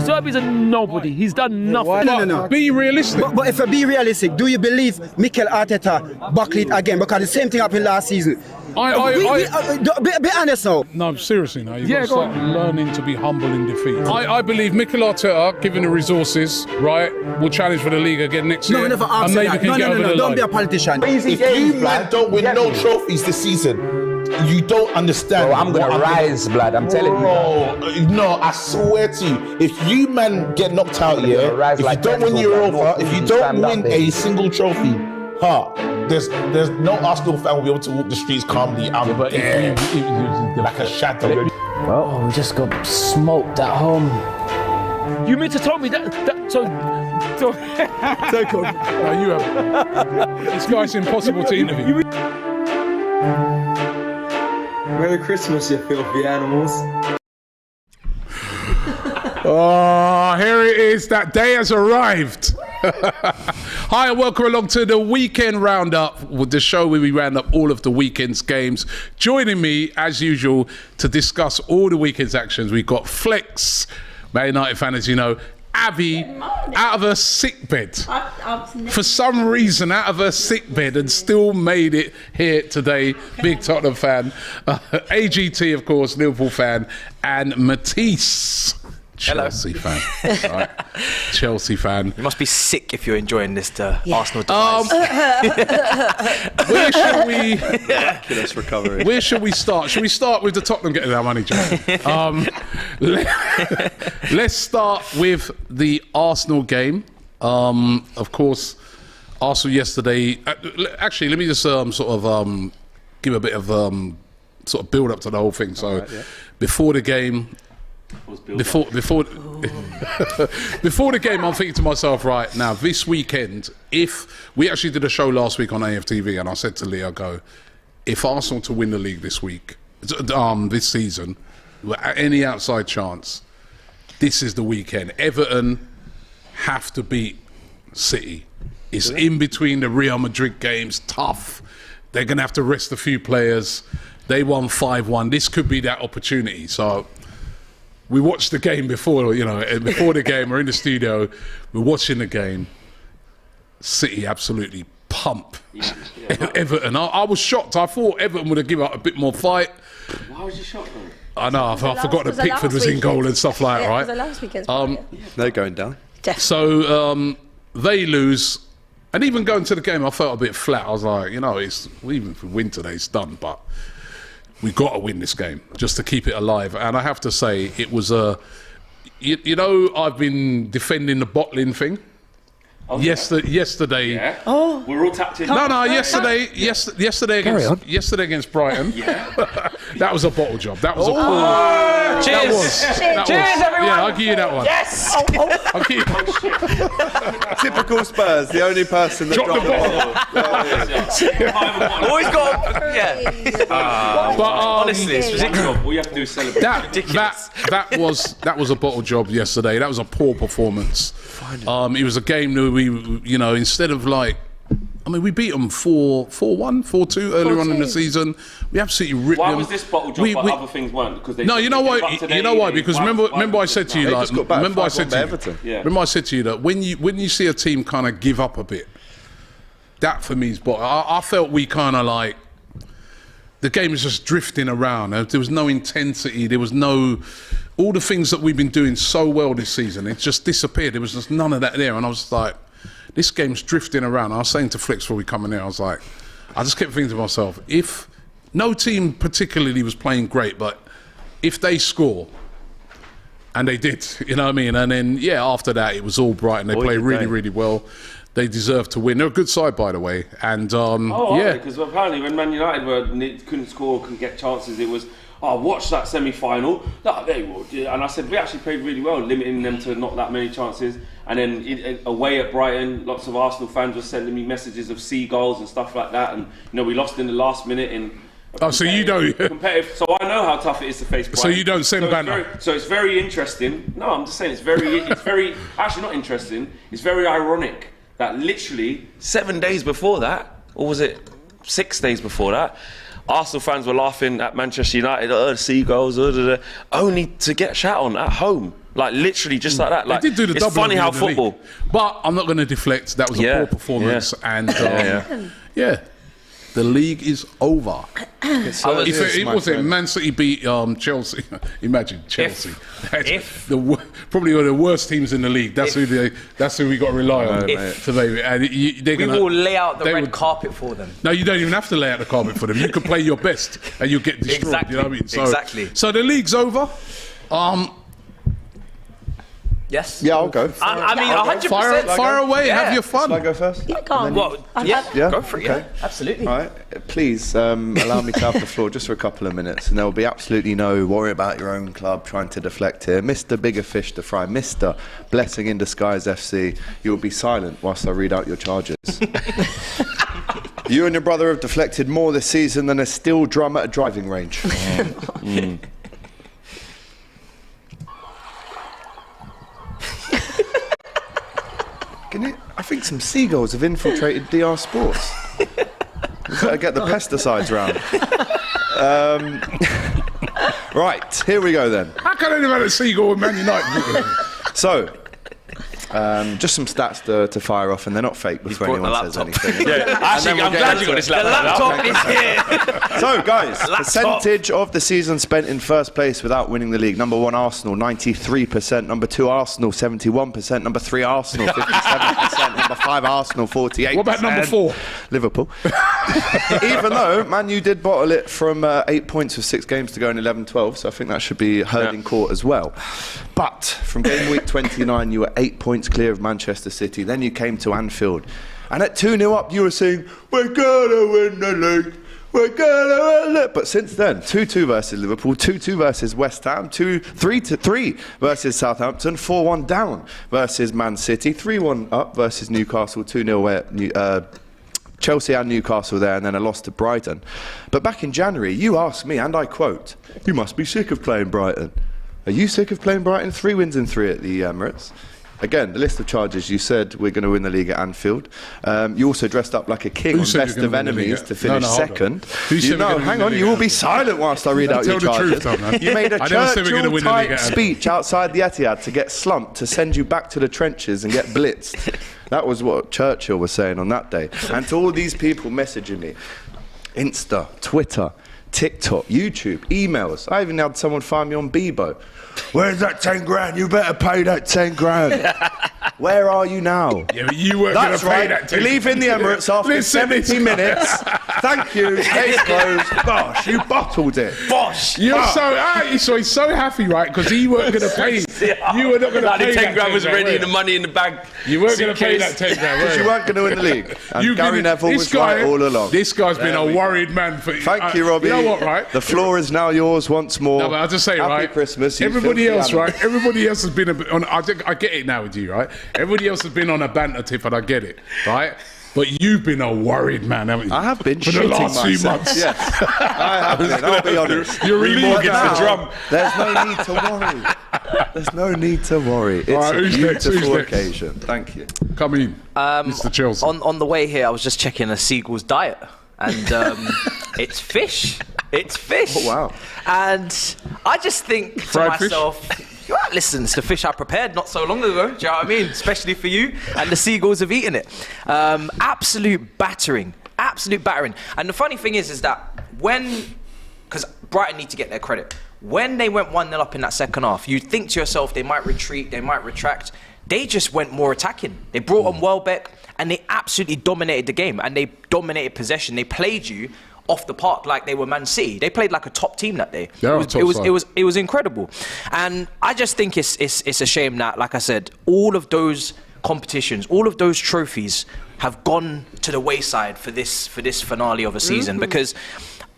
Serbi's a nobody. He's done nothing. No. Be realistic. But if I be realistic, do you believe Mikel Arteta buckle it again? Because the same thing happened last season. Be honest now. No, seriously now. You've got to start learning to be humble in defeat. I believe Mikel Arteta, given the resources, right, will challenge for the league again next year. No, never ask and maybe that. can get over the Don't line. be a politician. If you man don't win no trophies this season, you don't understand. Bro, I'm gonna rise, blood. I'm telling you. Bro, no, I swear to you, if you man get knocked out here, if like you don't win Europa, if you don't win a single trophy, there's no Arsenal fan will be able to walk the streets calmly. I'm there, like a shadow. Well, we just got smoked at home. You mean to tell me that so Take on. No, you have. This guy's impossible to interview. Merry Christmas, you filthy animals. Oh, here it is. That day has arrived. Hi, and welcome along to the weekend roundup, with the show where we round up all of the weekend's games. Joining me, as usual, to discuss all the weekend's actions, we've got Flex, Man United fan, as you know, Abby, out of her sick bed. For some reason, out of her sick bed and still made it here today. Big Tottenham fan. AGT, of course, Liverpool fan. And Matisse, Chelsea fan. Right. Chelsea fan. You must be sick if you're enjoying this Arsenal device. Where should we? Miraculous recovery. Where should we start? Should we start with the Tottenham getting our money, John? Let's start with the Arsenal game. Of course, Arsenal yesterday. Actually, let me just give a bit of sort of build up to the whole thing. So, before the game. Before the game, I'm thinking to myself, right now, this weekend, if we actually did a show last week on AFTV, and I said to Lee, I go, if Arsenal to win the league this season, any outside chance, this is the weekend. Everton have to beat City. It's in between the Real Madrid games, tough. They're going to have to rest a few players. They won 5-1. This could be that opportunity. So we watched the game before the game, we're in the studio, we're watching the game. City absolutely pump Everton. I was shocked. I thought Everton would have given up a bit more fight. Why was you shocked though? I know, I forgot that Pickford was in goal and stuff like that, right? It was last weekend's They're going down. So they lose, and even going to the game, I felt a bit flat. I was like, even if we win today, it's done, but we've got to win this game just to keep it alive. And I have to say, it was I've been defending the bottling thing. Oh, yesterday. Yeah. Oh, we're all tapped in. No. Yesterday against Brighton. That was a bottle job. That was a poor. Cheers! Cheers, everyone! Yeah, I'll give you that one. Yes! I'll give you. Typical Spurs, the only person that dropped the bottle. Always got. But Honestly, it's ridiculous. All you have to do is celebrate. That was a bottle job yesterday. That was a poor performance. It was a game that we, instead of we beat them 4-1, 4-2 earlier on in the season. We absolutely ripped them. Why was this bottle job but other things weren't? Because they you know why? Because remember I said to you, remember I said to you that when you see a team kind of give up a bit, that for me is bottle. I felt we kind of the game was just drifting around. There was no intensity. There was no. All the things that we've been doing so well this season, it just disappeared. There was just none of that there. And I was like, this game's drifting around. I was saying to Flicks before we come in there, I was like, I just kept thinking to myself, if no team particularly was playing great, but if they score, and they did, you know what I mean? And then, after that, it was all Brighton. They played really, really well. They deserve to win. They're a good side, by the way. And because apparently when Man United couldn't score, couldn't get chances, it was, watch that semi-final. They will. And I said, we actually played really well, limiting them to not that many chances. And then away at Brighton, lots of Arsenal fans were sending me messages of seagulls and stuff like that. And we lost in the last minute in. So you don't. Competitive. So I know how tough it is to face Brighton. So you don't send banter. So it's very interesting. No, I'm just saying it's very actually not interesting. It's very ironic that literally 7 days before that, or was it 6 days before that, Arsenal fans were laughing at Manchester United, the seagulls, only to get shat on at home. Like literally just like that. Like, they did do the it's double. funny how in the league. football. But I'm not going to deflect. That was a poor performance, and yeah, the league is over. If it wasn't Man City beat Chelsea, imagine Chelsea. Probably one of the worst teams in the league. That's who we got to rely on. Maybe. And we will lay out the red carpet for them. No, you don't even have to lay out the carpet for them. You can play your best, and you'll get destroyed. Exactly. You know what I mean? So, Exactly. So the league's over. Yes. Yeah, I'll go. I mean, 100%. Fire away. Have your fun. Shall I go first? Yeah, go on. Well, Yeah? go for it. Okay. Yeah, absolutely. All right, please allow me to have the floor just for a couple of minutes, and there will be absolutely no worry about your own club trying to deflect here. Mr. Bigger Fish to Fry, Mr. Blessing in Disguise FC, you will be silent whilst I read out your charges. You and your brother have deflected more this season than a steel drum at a driving range. I think some seagulls have infiltrated DR Sports. We better get the pesticides round. Right, here we go then. How can anyone have a seagull with Man United? So, just some stats to fire off, and they're not fake before anyone says anything. Actually, I'm glad you got this laptop. The laptop is here. So, guys, percentage of the season spent in first place without winning the league. Number 1, Arsenal, 93%. Number 2, Arsenal, 71%. Number 3, Arsenal, 57%. Number 5, Arsenal, 48%. What about number 4? Liverpool. Even though Man U did bottle it from 8 points with 6 games to go in 11-12, so I think that should be heard in court as well. But from game week 29, you were 8 points clear of Manchester City. Then you came to Anfield, and at 2-0 up, you were saying, "We're gonna win the league. We're gonna win it." But since then, 2-2 versus Liverpool, 2-2 versus West Ham, 3-3 versus Southampton, 4-1 down versus Man City, 3-1 up versus Newcastle, 2-0 where Chelsea and Newcastle there, and then a loss to Brighton. But back in January, you asked me, and I quote, "You must be sick of playing Brighton." Are you sick of playing Brighton? 3 wins in 3 at the Emirates. Again, the list of charges, you said we're going to win the league at Anfield. You also dressed up like a king on Best of Enemies to finish second. Hang on, you will be silent whilst I read out your charges. You made a Churchill-type speech outside the Etihad to get slumped, to send you back to the trenches and get blitzed. That was what Churchill was saying on that day. And to all these people messaging me, Insta, Twitter, TikTok, YouTube, emails. I even had someone find me on Bebo. "Where's that 10 grand? You better pay that 10 grand. Where are you now? Yeah, but you weren't going to pay that 10 You leave in the Emirates after 70 minutes. Thank you. Case closed. Bosh, you bottled it. Bosh. You're so he's so happy, right? Because he weren't going to pay. You were not going to pay the 10 that grand was 10 ready, grand, the money in the bag. You weren't going to pay that 10 grand. Because you weren't going to win the league. And Gary Neville was right all along. This guy's been a worried man for. Thank you, Robbie. You know what, right? The floor is now yours once more. No, but I'll just say, Happy right? Christmas. Everybody else, right? Everybody else has been on. I get it now with you, right? Everybody else has been on a banter tip, and I get it, right? But you've been a worried man, haven't you? I have been for the last few months. Yes, I have been. I'll be honest. You're relieved. The drum. There's no need to worry. There's no need to worry. It's right, a who's beautiful next? occasion. Thank you. Come in, Mr. Chelsea. On the way here, I was just checking a seagull's diet, and it's fish. It's fish. Oh, wow. And I just think Fried to myself, listen, it's the fish I prepared not so long ago. Do you know what I mean? Especially for you. And the seagulls have eaten it. Absolute battering. Absolute battering. And the funny thing is that because Brighton need to get their credit. When they went 1-0 up in that second half, you'd think to yourself they might retreat, they might retract. They just went more attacking. They brought on Welbeck, and they absolutely dominated the game. And they dominated possession. They played you off the park like they were Man City. They played like a top team that day. It was incredible. And I just think it's a shame that, like I said, all of those competitions, all of those trophies have gone to the wayside for this finale of a season, because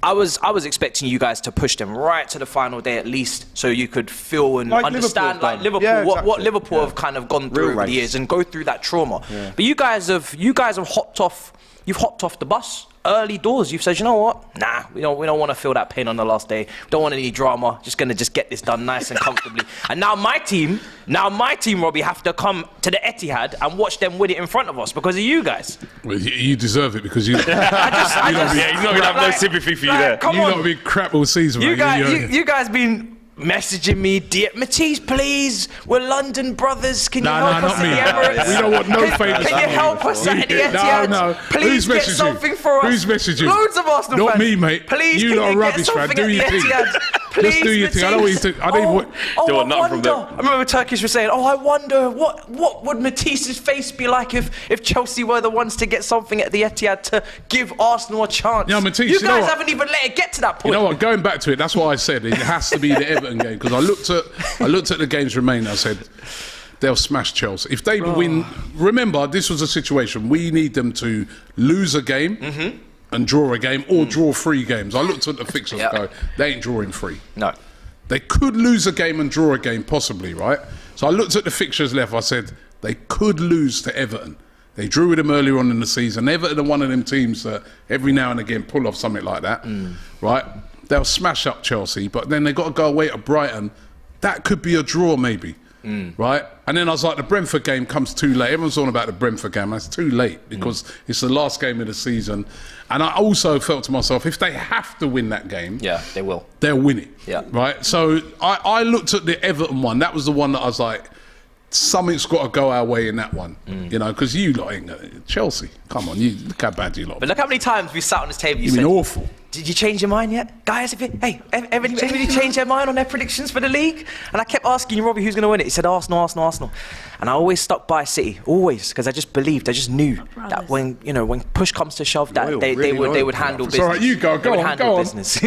I was expecting you guys to push them right to the final day at least, so you could feel and understand Liverpool, what Liverpool have kind of gone through over the years and go through that trauma. Yeah. But you guys have hopped off. You've hopped off the bus early doors. You've said, you know what? Nah, we don't want to feel that pain on the last day. We don't want any drama. Just gonna get this done nice and comfortably. And now my team, Robbie, have to come to the Etihad and watch them win it in front of us because of you guys. Well, you deserve it because you. You know we have no sympathy for you there. You've not been crap all season. You guys been messaging me, Matisse, please, we're London brothers. Can you help us not at me. the Emirates? We don't want no favours. Can you help us at the Etihad? No. Please Who's get messaging? something for us. Who's messaging? Loads of Arsenal Not fans. me, mate. Please, You can lot are you rubbish, get man. something Do at your the thing. Etihad? Please, Just do your thing. I don't want you to. I don't want. Don't want nothing from them. I remember Turkish was saying, I wonder what would Matisse's face be like if Chelsea were the ones to get something at the Etihad to give Arsenal a chance. Yeah, Matisse, you you know guys what? haven't even let it get to that point. You know what? Going back to it, that's why I said it has to be the Everton game, because I looked at the games remaining. I said they'll smash Chelsea if they win. Remember, this was a situation we need them to lose a game and draw a game, or draw 3 games. I looked at the fixtures. Go, they ain't drawing 3. No. They could lose a game and draw a game, possibly, right? So I looked at the fixtures left. I said they could lose to Everton. They drew with them earlier on in the season. Everton are one of them teams that every now and again pull off something like that, right? They'll smash up Chelsea, but then they got to go away to Brighton. That could be a draw, maybe, right? And then I was like, the Brentford game comes too late. Everyone's on about the Brentford game. That's too late because it's the last game of the season. And I also felt to myself, if they have to win that game, they will. They'll win it, Yeah. right? So I looked at the Everton one. That was the one that I was like, something's got to go our way in that one, you know, because you lot ain't Chelsea. Come on, you look how bad you lot. But look how many times we sat on this table. You mean awful? Did you change your mind yet? Guys, everybody changed their mind on their predictions for the league? And I kept asking you, Robbie, who's going to win it? He said Arsenal. And I always stuck by City, always, because I just believed, I just knew that when push comes to shove, that they would handle business. It's all right, you go on. Business.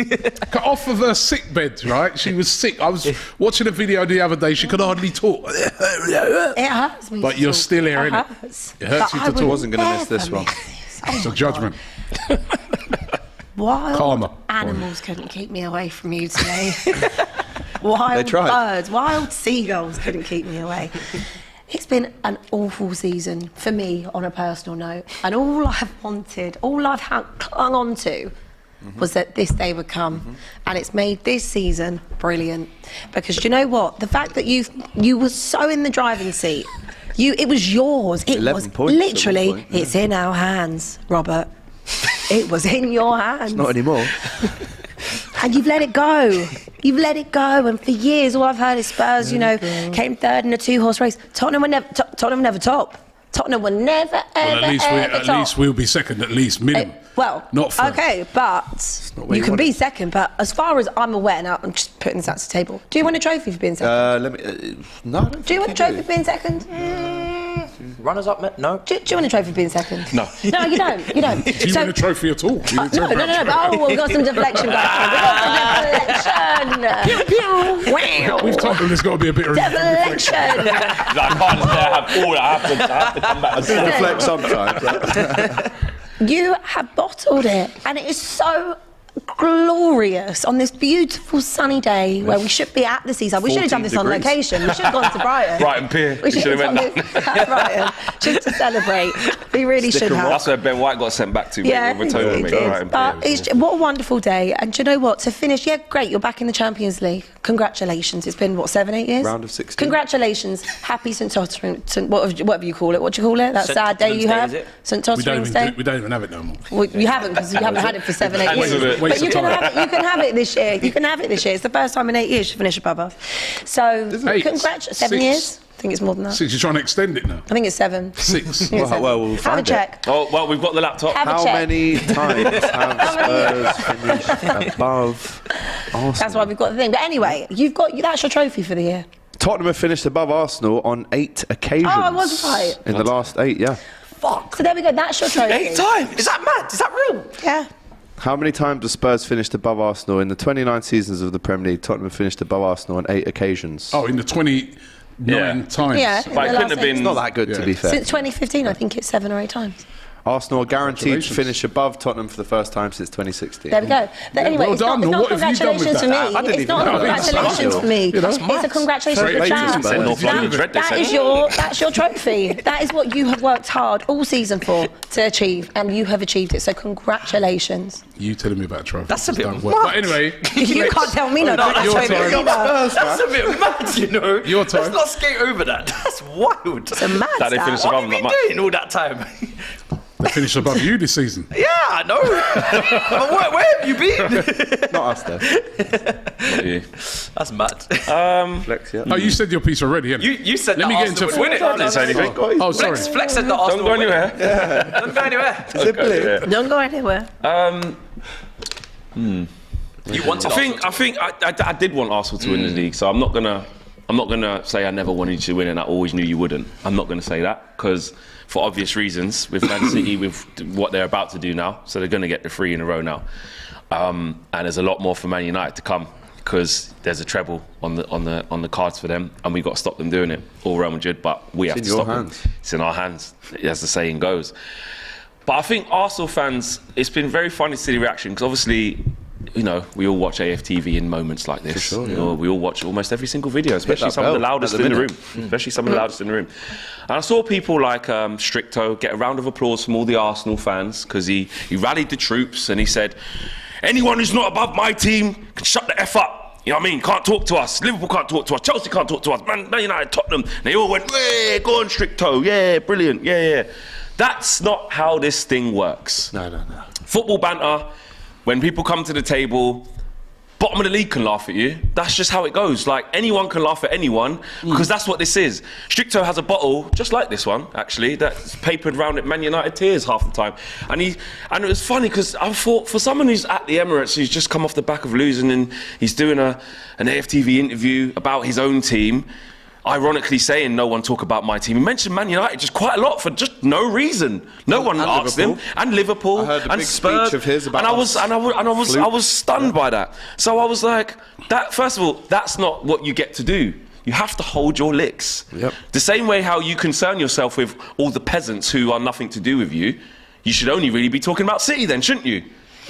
Got off of her sick bed, right? She was sick. I was watching a video the other day. She could hardly talk. It hurts me. But you're still here, innit? It hurts you to talk. I wasn't going to miss this one. It's a judgment. Wild Karma. animals couldn't keep me away from you today. Wild birds, wild seagulls couldn't keep me away. It's been an awful season for me on a personal note. And all I've wanted, all I've clung on to was that this day would come. And it's made this season brilliant. Because do you know what? The fact that you were so in the driving seat, it was yours. It was literally, it's in our hands, Robert. It was in your hands. Not anymore. And you've let it go. You've let it go. And for years, all I've heard is Spurs, came third in a 2-horse race. Tottenham would never top. Tottenham would never, ever, At least we'll be second, at least, minimum. Not first. Okay, but you can be second. But as far as I'm aware, now I'm just putting this out to the table. Do you want a trophy for being second? No. Do you want a trophy for being second? Runners up, no. Do you want a trophy for being second? No. No, you don't. You don't. Do you win a trophy at all? No. Oh, we've got some deflection, guys. We've got some deflection. Wow. We've told them there's got to be a bit of Deflection. I can't just have all. I have to come back and say. Reflect sometimes. You have bottled it, and it is so glorious on this beautiful sunny day where we should be at the seaside. We should have done this on location. We should have gone to Brighton. Brighton Pier. We should have done this at Brighton just to celebrate. We really should have. That's where Ben White got sent back to. Yeah, With he did. Brighton But Pier. what a wonderful day. And do you know what? To finish, great. You're back in the Champions League. Congratulations. It's been, 7-8 years? Round of 16. Congratulations. Happy St. Tottenham, whatever you call it. What do you call it? That sad day you have? St. Tottenham's Day? We don't even have it no more. Well, you haven't, because you haven't had it for 7-8 years. But you can have it this year. You can have it this year. It's the first time in 8 years to finish above us. So, congratulations. 7 years? I think it's more than that. 6, you're trying to extend it now. I think it's 7. 6. We'll have find a check. Oh, well, we've got the laptop. How many times have Spurs finished above Arsenal? That's why we've got the thing. But anyway, that's your trophy for the year. Tottenham have finished above Arsenal on 8 occasions. Oh, I was right. In the last 8, yeah. Fuck. So there we go. That's your trophy. 8 times? Is that mad? Is that real? Yeah. How many times have Spurs finished above Arsenal? In the 29 seasons of the Premier League, Tottenham have finished above Arsenal on 8 occasions. Oh, in the 29 times. Yeah. But it couldn't have been. It's not that good, to be fair. Since 2015, I think it's 7 or 8 times. Arsenal are guaranteed to finish above Tottenham for the first time since 2016. There we go. But anyway, well it's done. not What have you done with congratulations for that? me. I didn't It's not even know. congratulations for me. You know? It's a congratulations for the Congratulations, fans. North London Dread, they said. That's your trophy. That is what you have worked hard all season for to achieve, and you have achieved it. So congratulations. You telling me about trophies? That's a bit Don't mad. work. But anyway, You can't tell me no. Your time. That's a bit mad, you know. Your time. Let's not skate over that. That's wild. It's a mad That they stat. finished What above have them you that been much. doing all that time? they finished above you this season. Yeah, I know. where have you been? Not us, though. That's mad. Flex, yeah. Oh, you said your piece already, haven't You said Let that me get Arsenal into would win it. I didn't say anything. Oh, sorry. Flex said that Arsenal Don't go would win it. anywhere. Don't go anywhere. Simply. Don't go anywhere. You wanted I think I did want Arsenal to win the league, so I'm not gonna say I never wanted you to win and I always knew you wouldn't. I'm not gonna say that because for obvious reasons with Man City with what they're about to do now, so they're gonna get the 3 in a row now, and there's a lot more for Man United to come because there's a treble on the cards for them, and we've got to stop them doing it. All Real Madrid, but we have to stop them. It's in our hands, as the saying goes. But I think Arsenal fans, it's been very funny to see the reaction because obviously, you know, we all watch AFTV in moments like this. For sure, you know, we all watch almost every single video, especially some of the loudest in the room. Especially some of the loudest in the room. And I saw people like Stricto get a round of applause from all the Arsenal fans because he rallied the troops and he said, anyone who's not above my team can shut the F up. You know what I mean? Can't talk to us. Liverpool can't talk to us. Chelsea can't talk to us. Man United, Tottenham. They all went, yeah, go on, Stricto. Yeah, brilliant. Yeah. That's not how this thing works. No. Football banter, when people come to the table, bottom of the league can laugh at you. That's just how it goes. Like, anyone can laugh at anyone because that's what this is. Stricto has a bottle, just like this one, actually, that's papered round at Man United tears half the time. And it was funny because I thought, for someone who's at the Emirates, who's just come off the back of losing and he's doing an AFTV interview about his own team, ironically saying no one talk about my team. He mentioned Man United just quite a lot for just no reason. No one asked him. And Liverpool I heard a and big Spurs. speech of his about I was stunned by that. So I was like, that first of all, that's not what you get to do. You have to hold your licks. Yep. The same way how you concern yourself with all the peasants who are nothing to do with you, you should only really be talking about City then, shouldn't you?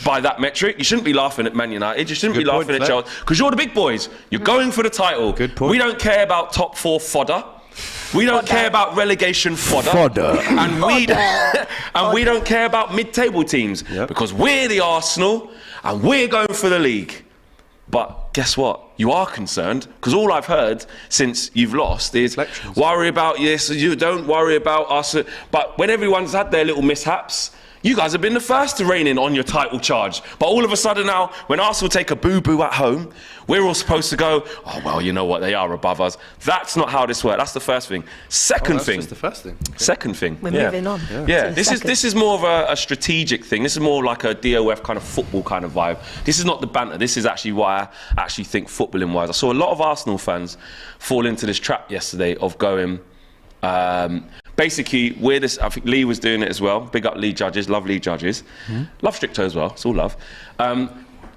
By that metric, you shouldn't be laughing at Man United. You shouldn't be laughing at Chelsea because you're the big boys. You're going for the title. Good point. We don't care about top 4 fodder. We don't care about relegation fodder. And we don't care about mid-table teams because we're the Arsenal and we're going for the league. But guess what? You are concerned because all I've heard since you've lost is worry about this. You don't worry about us. But when everyone's had their little mishaps, you guys have been the first to rein in on your title charge. But all of a sudden now, when Arsenal take a boo-boo at home, we're all supposed to go, oh, well, you know what, they are above us. That's not how this works. That's the first thing. Second thing. That's the first thing. Okay. Second thing. We're moving on. Yeah, this is more of a strategic thing. This is more like a DOF kind of football kind of vibe. This is not the banter. This is actually what I actually think footballing-wise. I saw a lot of Arsenal fans fall into this trap yesterday of going... basically, I think Lee was doing it as well. Big up Lee judges, love Lee judges. Love Stricto as well, it's all love. Do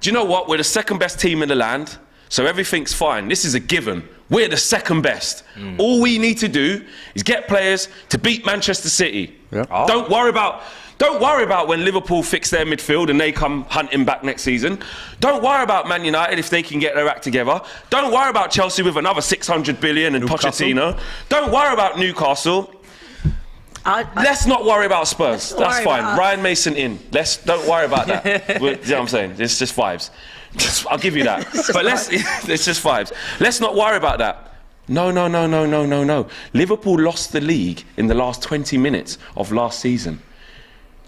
you know what? We're the second best team in the land, so everything's fine. This is a given. We're the second best. All we need to do is get players to beat Manchester City. Don't worry about when Liverpool fix their midfield and they come hunting back next season. Don't worry about Man United if they can get their act together. Don't worry about Chelsea with another 600 billion and Pochettino. Don't worry about Newcastle. Let's not worry about Spurs. That's fine. Ryan Mason in. Don't worry about that. You know what I'm saying? It's just vibes. I'll give you that. But it's just vibes. Let's not worry about that. No. Liverpool lost the league in the last 20 minutes of last season.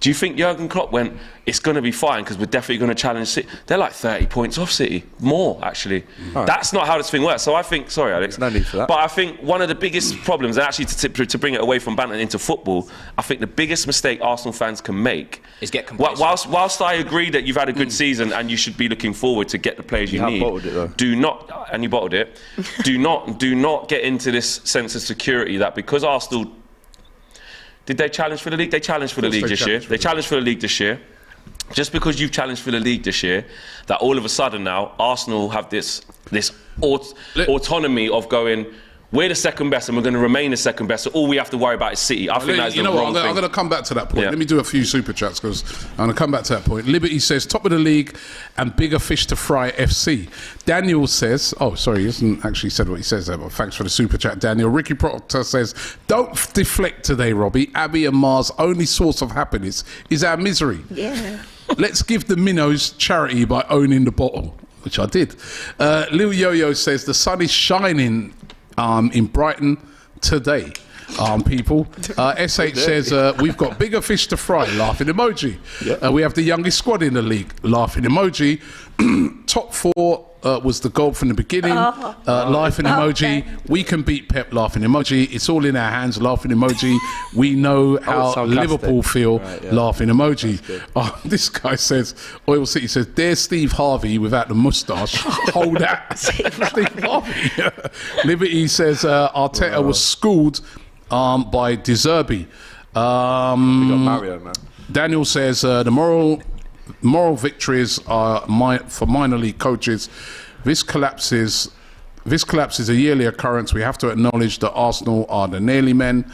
Do you think Jurgen Klopp went, it's going to be fine because we're definitely going to challenge City? They're like 30 points off City. More, actually. Right. That's not how this thing works. So I think, sorry, Alex. No need for that. But I think one of the biggest problems, and actually to bring it away from banter into football, I think the biggest mistake Arsenal fans can make is get complacent. Whilst I agree that you've had a good season and you should be looking forward to get the players you need, bottled it, though. do not, and you bottled it, do not get into this sense of security that because Arsenal... Did they challenge for the league? They challenged for the league this year. They challenged for the league this year. Just because you've challenged for the league this year, that all of a sudden now Arsenal have this autonomy of going, we're the second best and we're going to remain the second best, so all we have to worry about is City. I think that's the wrong thing. I'm going to come back to that point. Let me do a few super chats because I'm going to come back to that point. Liberty says, top of the league and bigger fish to fry FC. Daniel says, oh, sorry, he hasn't actually said what he says there, but thanks for the super chat, Daniel. Ricky Proctor says, don't deflect today, Robbie. Abby and Mars' only source of happiness is our misery. Yeah. Let's give the minnows charity by owning the bottle, which I did. Lil Yo-Yo says, the sun is shining in Brighton today. people. SH says, we've got bigger fish to fry, laughing emoji. We have the youngest squad in the league, laughing emoji. Top 4 was the goal from the beginning, laughing emoji. We can beat Pep, laughing emoji. It's all in our hands, laughing emoji. We know how Liverpool feel, laughing emoji. This guy says, Oil City says, there's Steve Harvey without the moustache. Hold that. Steve Harvey. Liberty says, Arteta was schooled by De Zerbi. We got Mario, man. Daniel says, the moral victories are for minor league coaches. This collapse is a yearly occurrence. We have to acknowledge that Arsenal are the nearly men.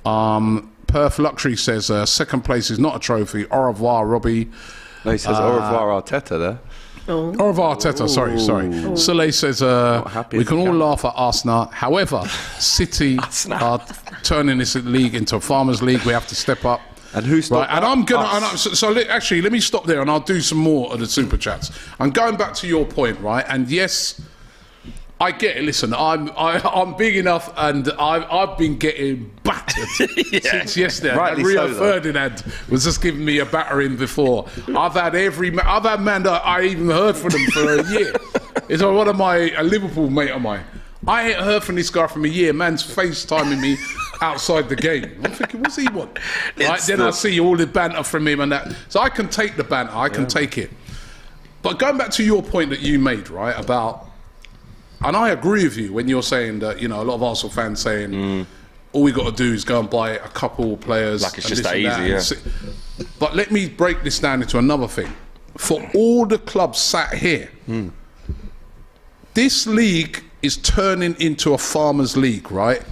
Perth Luxury says second place is not a trophy. Au revoir, Robbie. No, he says au revoir Arteta there. Au revoir, Arteta. Sorry. Soleil says we can all laugh at Arsenal. However, City are turning this league into a farmers' league. We have to step up. And who's right? And I'm gonna. Actually, let me stop there, and I'll do some more of the super chats. I'm going back to your point, right? And yes, I get it. Listen, I'm big enough, and I've been getting battered since yesterday. Rightly Rio so, Ferdinand was just giving me a battering before. I've had man that I even heard from them for a year. It's one of a Liverpool mate of mine. I ain't heard from this guy from a year. Man's FaceTiming me outside the game. I'm thinking, what's he want? Right, then I see all the banter from him and that. So I can take the banter. I can take it. But going back to your point that you made, right, about, and I agree with you when you're saying that, a lot of Arsenal fans saying all we got to do is go and buy a couple players. Like it's just that easy, But let me break this down into another thing. For all the clubs sat here, this league is turning into a farmers' league, right?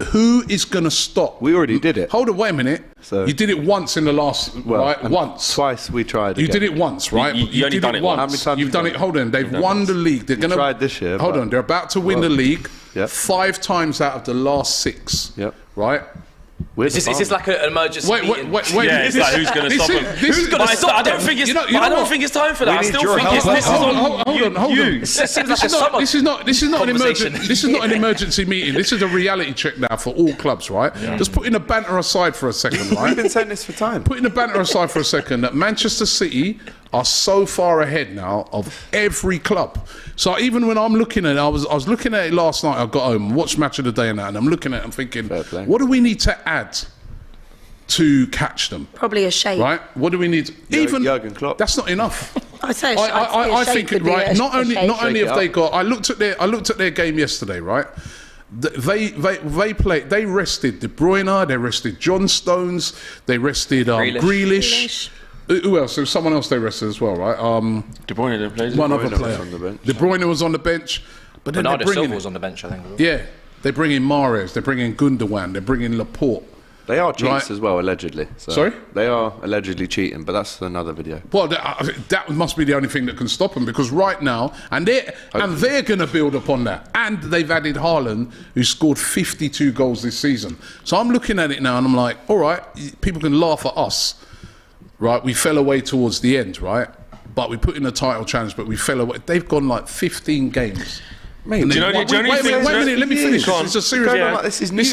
Who is going to stop? We already did it. Hold on, wait a minute. So, you did it once in the last, right? Once. Twice we tried. You did it once, right? You only done it once. How many times you've done it? Hold on, they've won the league. They're going to tried this year. Hold on, they're about to win the league 5 times out of the last 6. Yep. Right? Is this like an emergency meeting? Wait. Yeah, it's like who's going to stop him? Who's going to stop them? I don't think it's time for that. I still think this is on you. This is not an emergency. This is not an emergency meeting. This is a reality check now for all clubs, right? Just putting the banter aside for a second, right? We've been saying this for time. Putting the banter aside for a second, that Manchester City are so far ahead now of every club. So even when I'm looking at it, I was looking at it last night. I got home, watched Match of the Day and that, and I'm looking at it, I'm thinking, what do we need to add to catch them? Probably a shape. Right? What do we need? Even Jurgen Klopp. That's not enough. I think it right. Not only have they got. I looked at their game yesterday. Right. They rested De Bruyne. They rested John Stones. They rested Grealish. Who else? There was someone else they rested as well, right? De Bruyne didn't play. One other player. De Bruyne was on the bench. But then Bernardo Silva was on the bench, I think. Yeah. They bring in Mahrez. They bring in Gundogan. They bring in Laporte. They are cheats as well, allegedly. So Sorry? They are allegedly cheating, but that's another video. Well, that must be the only thing that can stop them, because right now, and they're going to build upon that. And they've added Haaland, who scored 52 goals this season. So I'm looking at it now and I'm like, all right, people can laugh at us. Right, we fell away towards the end, right? But we put in a title challenge, but we fell away. They've gone like 15 games. Mate, wait a minute, let me finish. This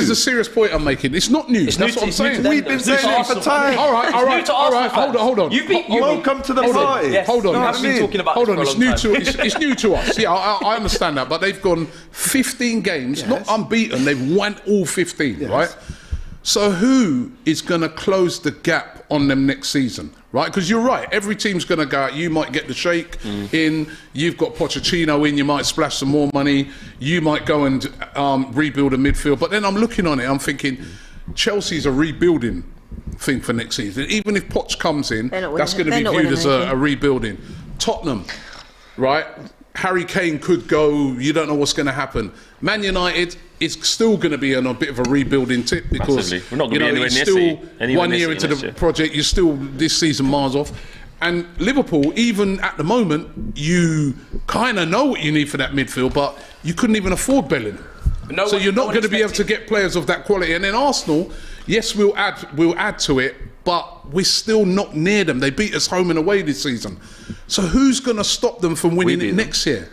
is a serious point I'm making. It's not new. That's what I'm saying. We've been saying it for time. All right. Hold on. Welcome to the party. Hold on. Hold on. It's new to us. Yeah, I understand that. But they've gone 15 games, not unbeaten. They've won all 15, right? So who is going to close the gap on them next season, right? Because you're right, every team's going to go out. You might get the Sheikh in, you've got Pochettino in, you might splash some more money, you might go and rebuild a midfield. But then I'm looking on it, I'm thinking, Chelsea's a rebuilding thing for next season. Even if Poch comes in, that's going to be viewed as a rebuilding. Tottenham, right? Harry Kane could go, you don't know what's going to happen. Man United is still going to be on a bit of a rebuilding tip, because we're not going to be anywhere near still 1 year into the project, you're still this season miles off. And Liverpool, even at the moment, you kind of know what you need for that midfield, but you couldn't even afford Bellingham. So you're not going to be able to get players of that quality. And then Arsenal, yes, we'll add to it, but we're still not near them. They beat us home and away this season. So who's going to stop them from winning it next year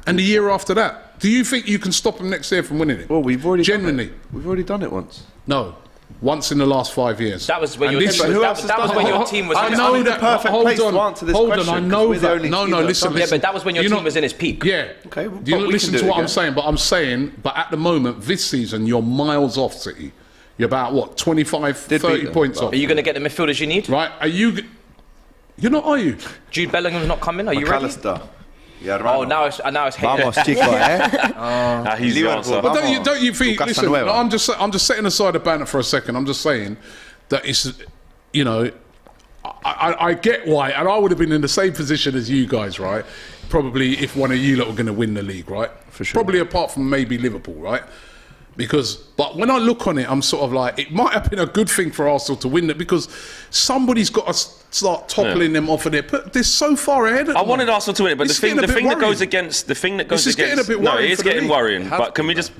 and the year after that? Do you think you can stop them next year from winning it? Well, we've already genuinely. We've already done it once. No. Once in the last 5 years. That was when And your this- team was, who that, else has that was done when it? your team was. I in its know peak. that. perfect Hold place on, to answer this hold on. question, I 'cause know we're the that. only No, team no. that's Listen, done it. Yeah, listen. but that was when your You team know- was in its peak. Yeah. Okay, Do you but we listen can to do what it I'm saying? But I'm saying, but at the moment, this season, you're miles off City. You're about what, 25, Did 30 beat them, points but- off. Are you going to get the midfielders you need? Right? Are you? You're not, are you? Jude Bellingham's not coming. Are you ready? McAllister. Yeah, Oh, now it's Vamos, hated. chico, eh? He's the answer. But don't you think? Lucas Listen, Sanueva. I'm just setting aside the banter for a second. I'm just saying that it's, you know, I get why, and I would have been in the same position as you guys, right? Probably if one of you lot were going to win the league, right? For sure. Probably apart from maybe Liverpool, right? But when I look on it, I'm sort of like, it might have been a good thing for Arsenal to win it because somebody's got to start toppling them off of there. But they're so far ahead. I wanted Arsenal to win it, but It's the getting a bit thing that worrying. goes against, This is getting a bit no, worrying it is for the getting league. worrying. But can we just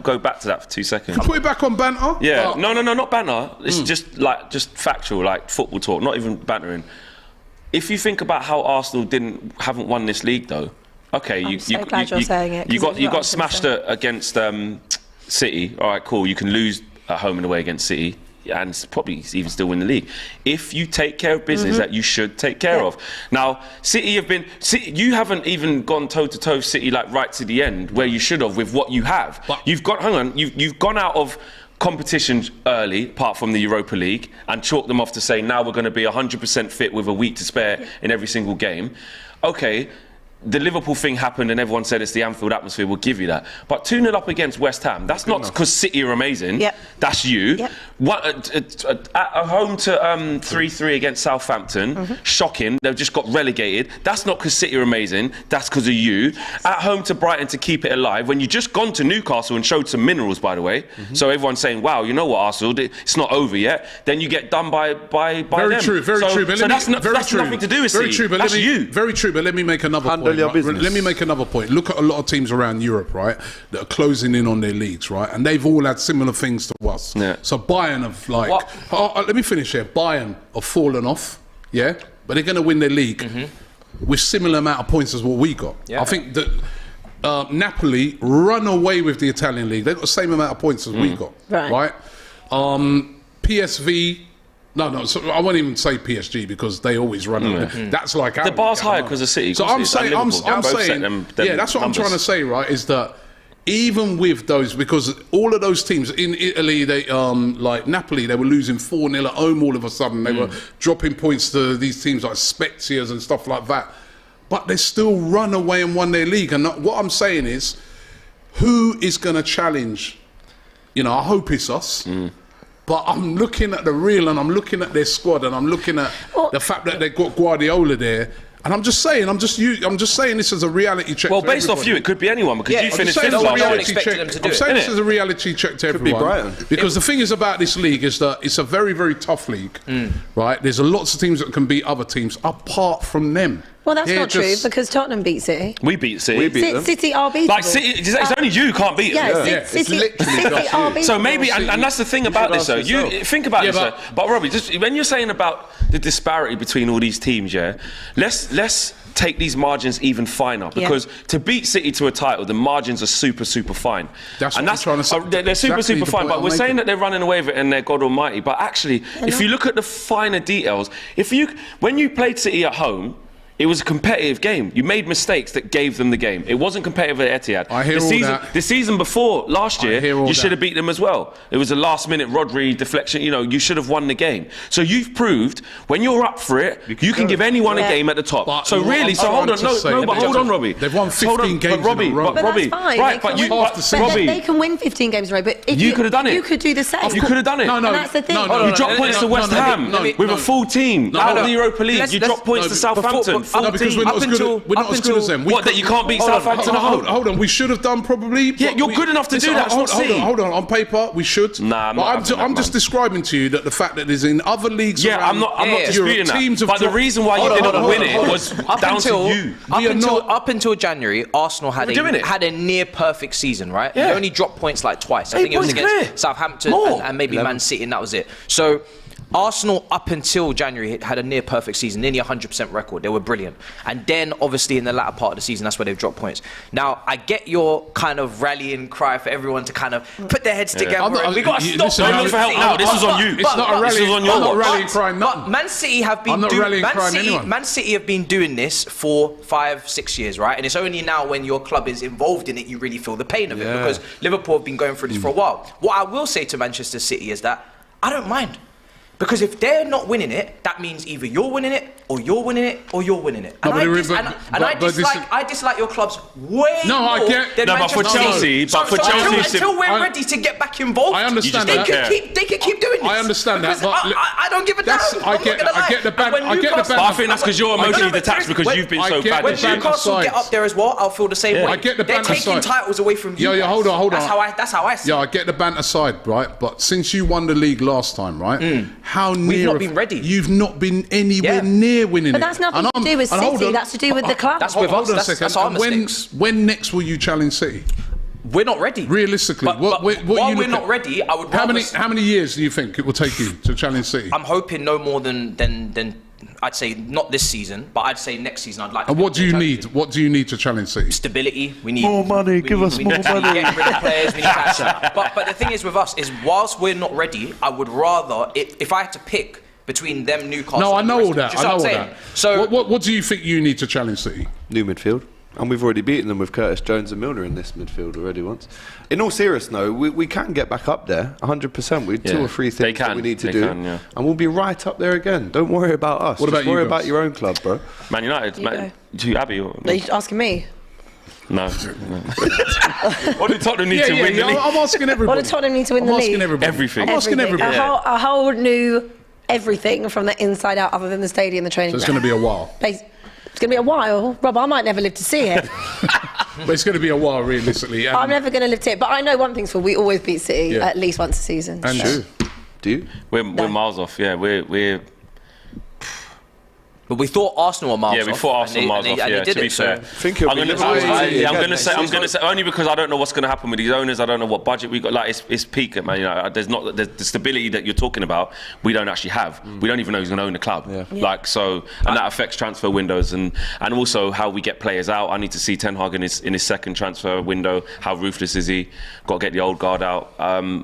go back to that for 2 seconds? Put it back on banter. Yeah, but- no, not banter. It's just factual, like football talk, not even bantering. If you think about how Arsenal haven't won this league, though, okay, I'm so glad you're saying it, 'cause You it's what I got was smashed gonna say. against City. All right, cool. You can lose at home and away against City. And probably even still win the league if you take care of business that you should take care of. Now, City, you haven't even gone toe to toe with City like right to the end where you should have with what you have. But- You've gone out of competitions early, apart from the Europa League, and chalked them off to say now we're going to be 100% fit with a week to spare in every single game. Okay. The Liverpool thing happened and everyone said it's the Anfield atmosphere, we'll give you that. But 2-0 up against West Ham, that's not because City are amazing. Yep. That's you. Yep. At home to 3-3 against Southampton, shocking, they've just got relegated. That's not because City are amazing, that's because of you. At home to Brighton to keep it alive, when you just gone to Newcastle and showed some minerals, by the way. So everyone's saying, wow, you know what, Arsenal, it's not over yet. Then you get done by Very them. true, very true. But So let me- that's very true. nothing to do with Very City. true, but That's let me, you. Very true, but let me make another Handle point. your right? business. Let me make another point. Look at a lot of teams around Europe, right, that are closing in on their leagues, right, and they've all had similar things to us. Yeah. So Bayern have like, What? let me finish here. Bayern have fallen off, yeah, but they're going to win their league with similar amount of points as what we got. Yeah. I think that. Napoli run away with the Italian league. They've got the same amount of points as we got. Right. PSV. No. So I won't even say PSG because they always run away. That's like The bar's higher because of City. So of course I'm it is, saying, and I'm Liverpool. Both set saying, them yeah, that's what I'm numbers. trying to say, right? Is that even with those, because all of those teams in Italy, they like Napoli, they were losing 4-0 at home all of a sudden. They were dropping points to these teams like Spezia's and stuff like that. But they still run away and won their league. And what I'm saying is, who is going to challenge? You know, I hope it's us. But I'm looking at the real, and I'm looking at their squad, and I'm looking at the fact that they've got Guardiola there. And I'm just saying this as a reality check. Well, for based off everybody. you, it could be anyone because you I'm finished just saying fifth it's a last no one year. reality expected check. them to do I'm it, saying this innit? is a reality check to Could be everyone. Brighton. Because the thing is about this league is that it's a very, very tough league, right? There's lots of teams that can beat other teams apart from them. Well, that's They're not true just- because Tottenham beat City. We beat City. We beat them. City are beatable. Like City, it's only you who can't beat them. Yeah, Yeah. City, It's literally City just are you. beatable. So maybe, and that's the thing about this, though. ask You yourself. think about Yeah, this, but- though. But Robbie, just when you're saying about the disparity between all these teams, yeah, let's take these margins even finer because to beat City to a title, the margins are super, super fine. That's what I'm trying to say. They're super, Exactly super the fine. point But I'm we're saying making. that they're running away with it and they're God Almighty. But actually, if you look at the finer details, when you played City at home. It was a competitive game. You made mistakes that gave them the game. It wasn't competitive at Etihad. I hear all that. The season before last I year, hear all you should that. have beat them as well. It was a last-minute Rodri deflection. You know, you should have won the game. So you've proved when you're up for it, you can give anyone a game at the top. But so what really, I'm so hold on, trying to say- but hold on, Robbie. They've won 15 Hold on, games but Robbie, in a row. but But Robbie, that's fine. right? They But can you, win- but the Robbie, they can win 15 games in a row. But if You could have done it. You could do the same. you could have done it. No, no, And that's the thing. no, You dropped points to West Ham with a full team out of the Europa League. You dropped points to Southampton. No, because we're not as good as them. What, that you can't beat Southampton at home? Hold on, we should have done probably. Yeah, but you're good enough to do that, it's not City. Hold on, on paper we should. Nah, I'm But not having that, I'm just man. describing to you that the fact that there's in other leagues. Yeah, around I'm not Europe, disputing teams that. have But the dropped- reason why you didn't win it was down to you. Up until January, Arsenal had We were doing it. a near perfect season, right? Yeah. They only dropped points like twice. I 8 think it was points against clear. Southampton More. and maybe Man City, and that was it. So Arsenal, up until January, had a near perfect season, nearly 100% record. They were brilliant. And then, obviously, in the latter part of the season, that's where they've dropped points. Now, I get your kind of rallying cry for everyone to kind of put their heads together. We've got to stop. Don't look for help now. This is on you. It's not a rally. I'm not rallying crying nothing. But Man City have been Man City have been doing this for 5-6 years, right? And it's only now when your club is involved in it you really feel the pain of it, because Liverpool have been going through this for a while. What I will say to Manchester City is that I don't mind. Because if they're not winning it, that means either you're winning it, or you're winning it, or you're winning it. And I dislike your clubs way more than Manchester City. Until we're ready to get back involved, I understand that. They can keep doing this. I understand that. But I don't give a damn. I get the ban. But I think that's because you're emotionally detached because you've been so bad When this year. Newcastle get up there as well, I'll feel the same way. I get the They're banter taking side. titles away from you. Yeah, hold on. That's how I see it. Yeah, I get the banter side, right? But since you won the league last time, right? How near? We've not been ready. You've not been anywhere near winning But it. that's nothing to do with City. That's to do with the club. That's with us. That's our mistakes. When next will you challenge City? We're not ready. Realistically, while we're not ready, I would. How many years do you think it will take you to challenge City? I'm hoping no more than I'd say not this season, but I'd say next season I'd like. And what do you need? What do you need to challenge City? Stability. We need more money. Give us more money. Getting rid of players. We need to but the thing is with us is whilst we're not ready, I would rather if I had to pick between them, Newcastle. No, I know all that. I know all that. So what do you think you need to challenge City? New midfield. And we've already beaten them with Curtis Jones and Milner in this midfield already once. In all seriousness, though, we can get back up there, 100%. We 2 or 3 things that we need to do. And we'll be right up there again. Don't worry about us. What about you? Worry about your own club, bro. Man United. You Abby? Or Are you asking me? No. What do Tottenham need to win the league? I'm asking everybody. What do Tottenham need to win the league? Everything. I'm asking everybody. A whole new everything from the inside out, other than the stadium, the training. So it's going to be a while. It's going to be a while, Rob. I might never live to see it. But it's going to be a while, realistically. I'm never going to live to it. But I know one thing's for we always beat City at least once a season. And true. Do you? We're miles off. Yeah, we're. But we thought Arsenal were miles off. Yeah, we thought Arsenal were miles off. Yeah, to be fair. I'm going to say only because I don't know what's going to happen with these owners. I don't know what budget we got. Like it's peak, man. You know, there's the stability that you're talking about. We don't actually have. We don't even know who's going to own the club. Like so, and that affects transfer windows and also how we get players out. I need to see Ten Hag in his second transfer window. How ruthless is he? Got to get the old guard out.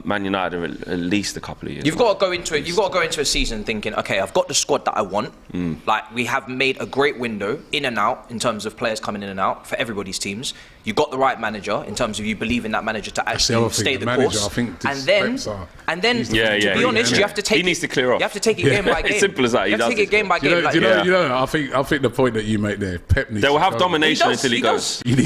Man United are at least a couple of years. You've got to go into it. You've got to go into a season thinking, okay, I've got the squad that I want. Like we have made a great window in and out in terms of players coming in and out for everybody's teams. You got the right manager in terms of you believe in that manager to actually stay the course. And then to be honest, you have to take. He needs to clear off. You have to take it game by game. It's simple as that. You have to take it game by game. I think the point that you make there, Pep needs. They will have domination until he goes. In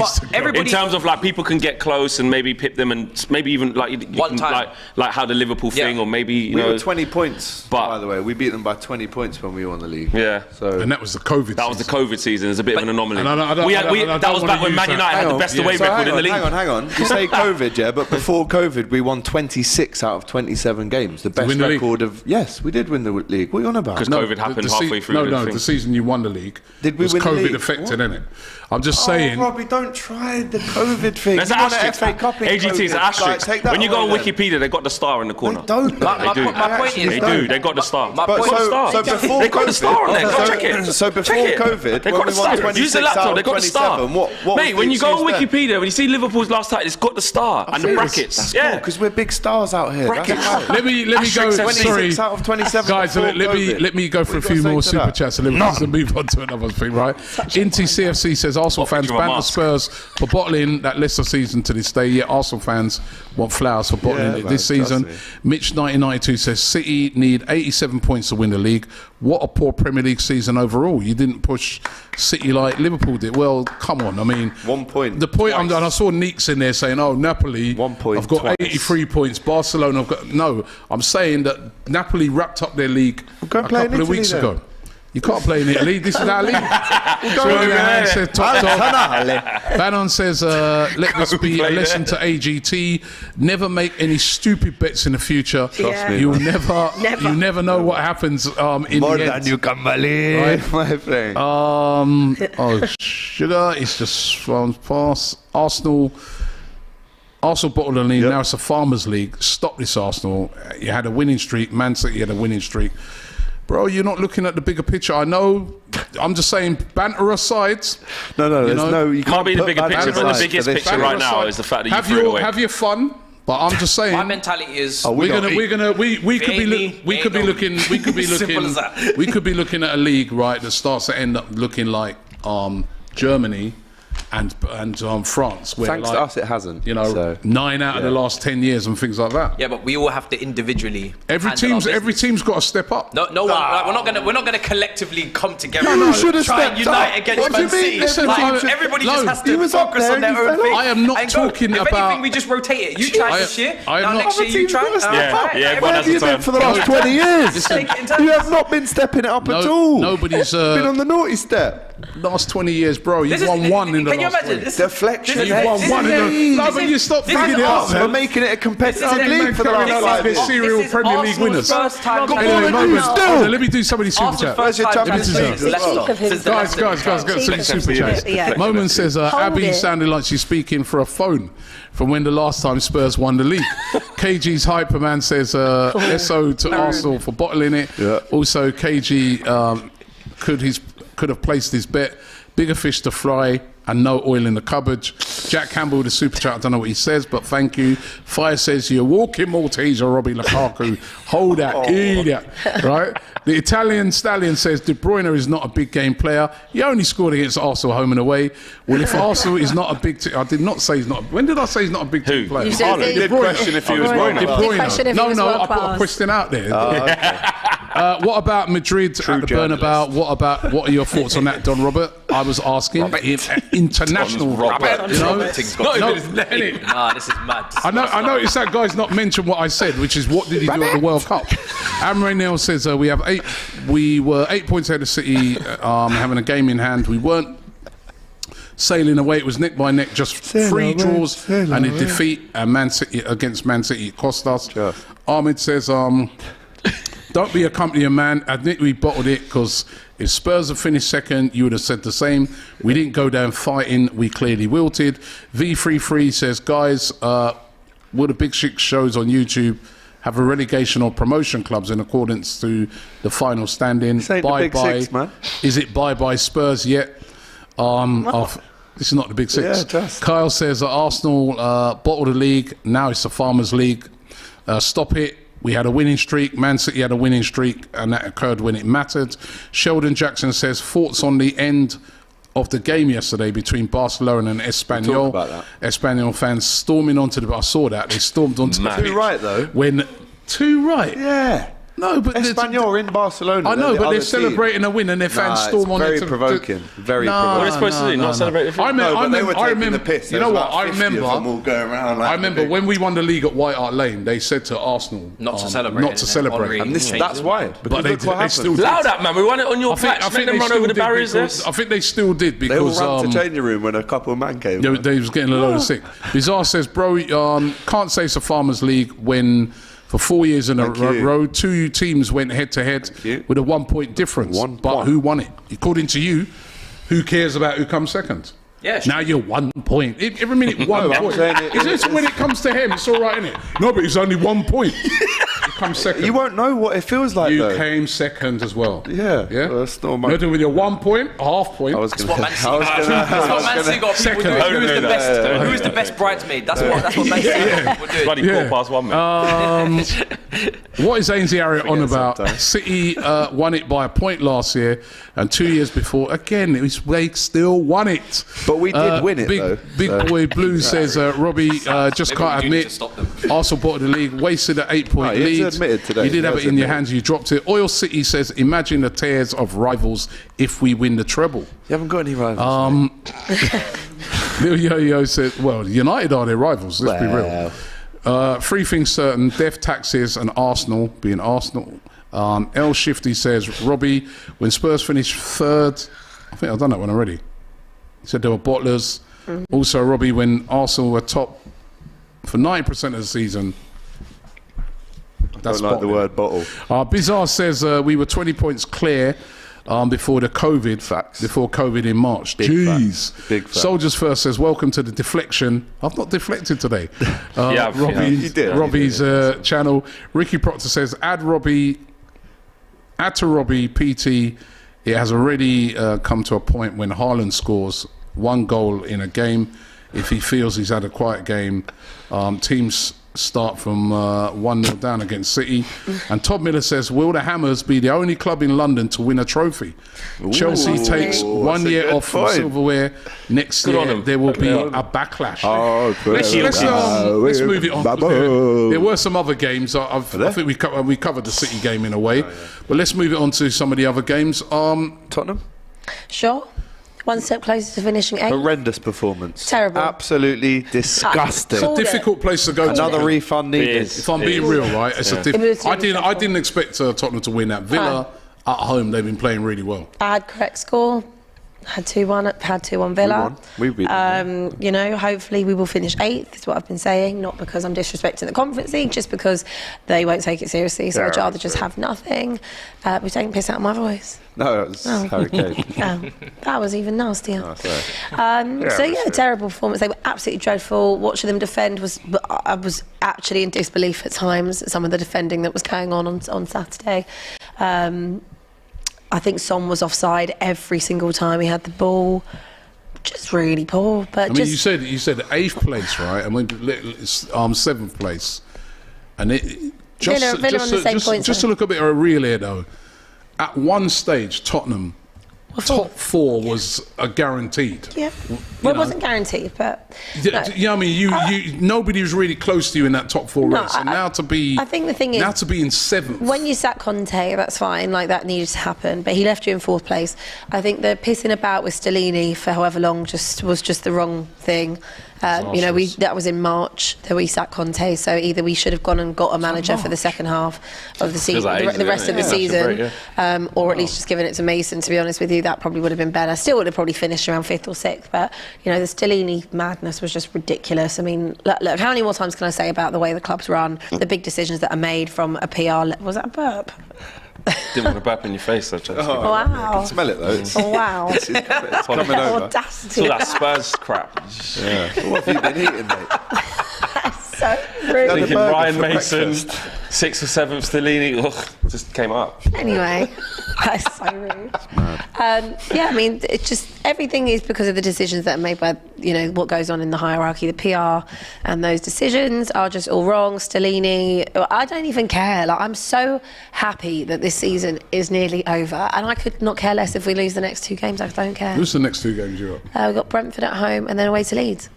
terms of like people can get close and maybe pip them and maybe even like one time like how the Liverpool thing or maybe you know. We were 20 points. By the way, we beat them by 20 points when we won the league. Yeah. So and that was the COVID. That was the COVID season. It's a bit of an anomaly. That was back when Man United had the best away record in the league. Hang on. You say COVID, yeah, but before COVID, we won 26 out of 27 games. The best record of. Yes, we did win the league. What are you on about? Because COVID happened halfway through. The season you won the league. Did we was win the COVID league? affected, innit? I'm just saying. Robbie, don't try the COVID thing. There's an asterisk. AGT is an asterisk. When you go on Wikipedia, they've got the star in the corner. They don't. My point is, they do. They've got the star. So before they got the star on there. Go check it. So before COVID, they got the star. Use the laptop. They got the star. Mate, when you go on Wikipedia, when you see Liverpool's last title, it's got the star and the brackets. Yeah, because we're big stars out here. Let me go. Sorry, out of 27 guys. Let me go for a few more super chats and then move on to another thing. Right? Inti CFC says Arsenal fans ban the Spurs for bottling that Leicester season to this day. Yet Arsenal fans want flowers for bottling it this season. Mitch 1992 says City need 87 points to win the league. What a poor Premier League season overall. You didn't push City like Liverpool did. Well, come on. I mean, 1 point. The point I'm done. I saw Neeks in there saying, "Oh, Napoli, 1 point. I've got twice. 83 points. Barcelona, I've got no." I'm saying that Napoli wrapped up their league a couple of weeks ago. You can't play in Italy. This is our league. Bannon says, let this be a lesson to AGT. Never make any stupid bets in the future. Trust me. You never know what happens in More the end. More than you can believe, my friend. Sugar, it's just past Arsenal. Arsenal bottled the league. Now it's a Farmers League. Stop this, Arsenal. You had a winning streak. Man City had a winning streak. Bro, you're not looking at the bigger picture. I know. I'm just saying, banter aside. No, you can't Might be the put bigger banter picture, but the aside biggest for this. picture right now is the fact that you threw it away. Have your fun. But I'm just saying. My mentality is we could be looking at a league, right, that starts to end up looking like Germany and France, where Thanks to us, it hasn't. 9 out of the last 10 years and things like that. Yeah, but we all have to individually. Every team's got to step up. No, we're not gonna collectively come together. You should have try and stepped unite up. against What do you Man City. mean? Listen, Everybody just has to focus on their own thing. I am not and go. talking if about. anything, we just rotate it. You try this year. Now next year you try. everyone Where has have you a turn. been for the last 20 years? You have not been stepping it up at all. Nobody's been on the naughty step. Last 20 years, bro. You won one in the Can you last imagine? 3. Deflection. You won one in the. No, but you stopped thinking it up, We're man. making it a competitive league for the Carrying last out like 5 this years. serial Premier League winners. First time. Let me do some of these super chats. Where's your Champions League? Guys, get some super chats. Yeah. Moment says Hold Abby it. sounded like she's speaking for a phone from when the last time Spurs won the league. KG's Hyperman says SO to Arsenal for bottling it. Yeah. Also, KG could have placed his bet. Bigger fish to fry and no oil in the cupboard. Jack Campbell, the super chat, I don't know what he says, but thank you. Fire says, you're walking Malteser, Robbie Lukaku. Hold that, idiot. Right? The Italian Stallion says, De Bruyne is not a big game player. He only scored against Arsenal home and away. Well, if Arsenal is not a big team, I did not say he's not. When did I say he's not a big team player? You said You did question if he was De Bruyne. Bruyne. No, I put a question out there. What about Madrid at the Bernabeu? What are your thoughts on that, Don Robert? I was asking if international Robert. You know, This is mad. I noticed that guy's not mentioned what I said, which is what did he do at the World Cup? Amray Neil says we were 8 points ahead of City, having a game in hand. We weren't sailing away. It was neck by neck, just 3 draws and a defeat. And Man City against Man City it cost us. Sure. Ahmed says don't be a company man. Admit we bottled it because if Spurs had finished second, you would have said the same. We didn't go down fighting. We clearly wilted. V33 says, guys, will the Big Six shows on YouTube have a relegation or promotion clubs in accordance to the final standing? This ain't the Big Six, man. Is it bye-bye Spurs yet? This is not the Big Six. Yeah, just. Kyle says that Arsenal bottled the league. Now it's the Farmers League. Stop it. We had a winning streak. Man City had a winning streak, and that occurred when it mattered. Sheldon Jackson says, thoughts on the end of the game yesterday between Barcelona and Espanyol. Espanyol fans storming onto the... I saw that. They stormed onto the pitch. 2 right, though. Two right? Yeah. No, but Espanyol in Barcelona. I know, the but they're other team. celebrating a win and their fans storm on very it. provoking. Very provoking. What are they supposed to do? Not celebrate the I remember. the piss. You know what? I Them all going around like I remember when we won the league at White Hart Lane. They said to Arsenal Not to celebrate. Not to celebrate. And that's why. But they still did. Allow that, man. We won it on your patch. Make them run over the barriers there. I think they still did They all because ran to the changing room when a couple of men came. they was getting a load of sick. Bizarre says, bro, can't say it's a Farmers League when for 4 years in a row, 2 teams went head to head with a 1 point difference. But who won it? According to you, who cares about who comes second? Yeah, sure. Now you're 1 point. Every minute, 1 point. When it comes to him, it's all right, isn't it? No, but it's only 1 point. You come second. You won't know what it feels like, You though. came second as well. Yeah. Yeah? Well, that's not my... You're doing with your 1 point, a half point. I was going That's what Man City got people doing. Who is the best bridesmaid? That's what Man City got people doing. Bloody 1:15, man. What is Ainsley Harriott on about? City won it by a point last year, and 2 years before, again, they still won it. But we did win it, though. Big Boy Blue says, Robbie, just can't admit, Arsenal bought the league, wasted an 8 point lead. Admitted today. You did have it in your hands, you dropped it. Oil City says, imagine the tears of rivals if we win the treble. You haven't got any rivals. Lil Yo-Yo said, well, United are their rivals, let's be real. 3 things certain, death taxes and Arsenal, being Arsenal. L Shifty says, Robbie, when Spurs finished 3rd, I think I've done that one already. He said there were bottlers. Also, Robbie, when Arsenal were top for 9% of the season. I don't like the word bottle. Bizarre says we were 20 points clear before the COVID. Facts. Before COVID in March. Big Jeez. facts. Big facts. Soldiers First says, welcome to the deflection. I've not deflected today. You did. Robbie's channel. Ricky Proctor says, add to Robbie PT. It has already come to a point when Haaland scores 1 goal in a game. If he feels he's had a quiet game, teams start from 1-0 down against City. And Todd Miller says, will the Hammers be the only club in London to win a trophy? Chelsea takes 1 year off from silverware. Next year, there will be a backlash. Let's move it on. There were some other games. I think we covered the City game in a way. But let's move it on to some of the other games. Tottenham? Sure. One step closer to finishing 8th. Horrendous performance. Terrible. Absolutely disgusting. It's a difficult place to go. Another refund needed. If I'm being real, right? I didn't expect Tottenham to win that. Villa at home, they've been playing really well. I had correct score. Had 2-1 Villa. We beat them. You know, hopefully we will finish 8th, is what I've been saying. Not because I'm disrespecting the Conference League, just because they won't take it seriously. So I'd rather just have nothing. We're taking piss out of my voice. No, it was Harry Kane. That was even nastier. Oh, Terrible performance. They were absolutely dreadful. Watching them defend I was actually in disbelief at times at some of the defending that was going on Saturday. I think Son was offside every single time he had the ball. Just really poor. But you said 8th place, right? I mean, 7th place, and Villa on the same points. Just to look a bit real here, though. At one stage, Tottenham top 4 was a guaranteed. Yeah, well, it wasn't guaranteed, but I mean, nobody was really close to you in that top 4 race, and now to be. I think the thing is, now to be in 7th. When you sack Conte, that's fine. Like, that needed to happen, but he left you in 4th place. I think the pissing about with Stellini for however long was just the wrong thing. That was in March that we sacked Conte, so either we should have gone and got a manager for the second half of the season, the rest of the season, or at least just given it to Mason. To be honest with you, that probably would have been better. Still would have probably finished around 5th or 6th, but the Stellini madness was just ridiculous. I mean, look, how many more times can I say about the way the club's run, the big decisions that are made from a PR? Was that a burp? Didn't want to burp in your face, though. Wow. I can smell it, though. Wow. It's coming over. Audacity. It's all that Spurs crap. What have you been eating, mate? That's so rude. Thinking Ryan Mason, 6th or 7th, Stellini, just came up. Anyway, that's so rude. I mean, it's just everything is because of the decisions that are made by, what goes on in the hierarchy, the PR, and those decisions are just all wrong. Stellini, I don't even care. Like, I'm so happy that this season is nearly over, and I could not care less if we lose the next 2 games. I don't care. Who's the next 2 games you got? We've got Brentford at home and then away to Leeds.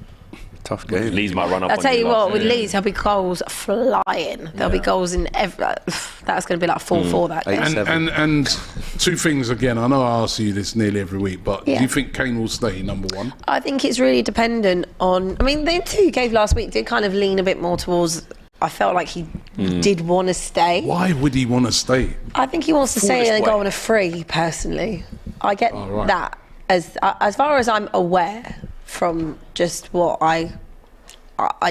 Tough game. Leeds might run up. I'll tell you what, with Leeds, there'll be goals flying. There'll be goals in every. That's going to be like 4-4 that game. And 2 things again. I know I ask you this nearly every week, but do you think Kane will stay number 1? I think it's really dependent on. I mean, the 2 games last week did kind of lean a bit more towards. I felt like he did want to stay. Why would he want to stay? I think he wants to stay and go on a free. Personally, I get that as far as I'm aware from just what I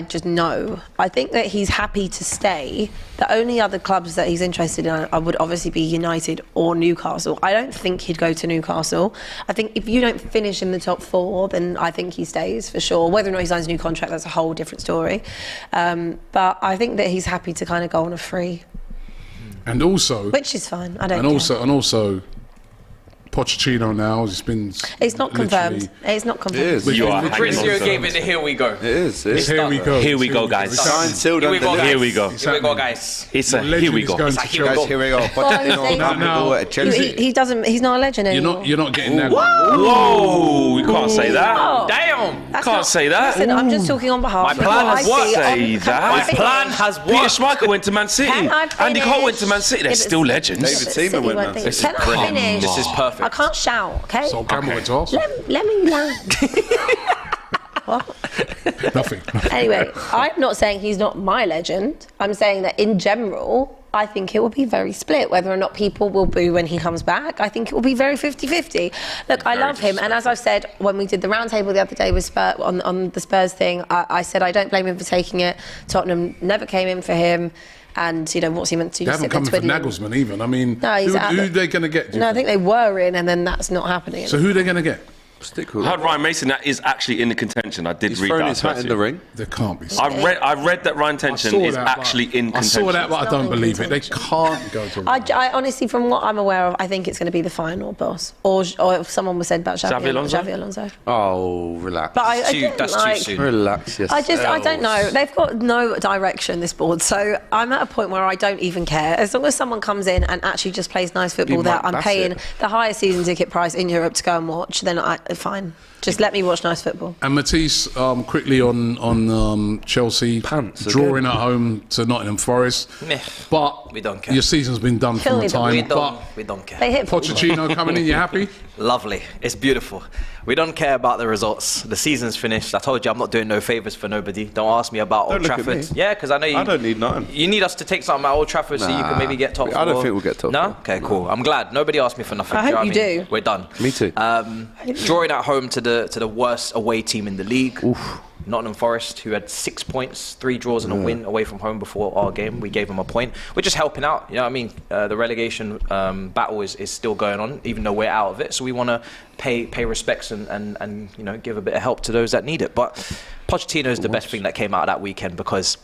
just know. I think that he's happy to stay. The only other clubs that he's interested in would obviously be United or Newcastle. I don't think he'd go to Newcastle. I think if you don't finish in the top 4, then I think he stays for sure. Whether or not he signs a new contract, that's a whole different story. But I think that he's happy to kind of go on a free. And also, which is fine. I don't. And also. Pochettino now has been. It's not confirmed. It's not confirmed. It is. Fabrizio gave it the here we go. It is. Here we go. Here we go, guys. Signed, sealed, here we go, guys. Here we go. Here we go, guys. It's a here we go. Guys, here we go. Pochettino at Chelsea. He doesn't. He's not a legend anymore. You're not getting that. Whoa! We can't say that. Oh. Damn! Can't say that. Listen, I'm just talking on behalf. My plan has what? Say that. My plan has Peter what? Schmeichel went to Man City. Andy Cole went to Man City. They're still legends. David Seaman went Man City. Can I finish? This is perfect. I can't shout. Okay. So Campbell went to Arsenal. Let me land. What? Nothing. Anyway, I'm not saying he's not my legend. I'm saying that in general, I think it will be very split. Whether or not people will boo when he comes back, I think it will be very 50-50. Look, I love him, and as I've said when we did the roundtable the other day with Spurs, on the Spurs thing, I said I don't blame him for taking it. Tottenham never came in for him. And, you know, what's he meant to do? They Just haven't sit come there for twiddling? Nagelsmann even. I mean, No, he's out who there. are they going to get? do you No, I think they were in, and then that's not happening. So who are they going to get? Stick with I heard Ryan Mason that is actually in the contention. I did He's read thrown that. his hat in the ring. There can't be. I read that Ryan Tension is actually in I contention. saw that, but I It's don't not in believe it. They contention. can't go to. I honestly, from what I'm aware of, I think it's going to be the final boss. Or if someone was said about Xavi Alonso. Oh, relax. But I That's again, too like, soon. Relax, yes. I don't know. They've got no direction, this board. So I'm at a point where I don't even care. As long as someone comes in and actually just plays nice football that I'm paying the highest season ticket price in Europe to go and watch, then fine. Just let me watch nice football. And Matisse, quickly on Chelsea, drawing at home to Nottingham Forest. Meh. But We don't care. your season's been done from a time. We don't care. They hit Pochettino coming in, you happy? Lovely. It's beautiful. We don't care about the results. The season's finished. I told you I'm not doing no favours for nobody. Don't ask me about Old look at Trafford. me. Yeah, because I know you. I don't need nothing. You need us to take something at Old Trafford so you can maybe get top four. I don't think we'll get top No? four. Okay, cool. I'm glad. Nobody asked me for nothing. I hope know you what I mean? do. We're done. Me too. Drawing at home to the worst away team in the league. Nottingham Forest, who had 6 points, 3 draws and a win away from home before our game. We gave them a point. We're just helping out. You know what I mean? The relegation battle is still going on, even though we're out of it. So we want to pay respects and you know, give a bit of help to those that need it. But Pochettino is the best thing that came out of that weekend because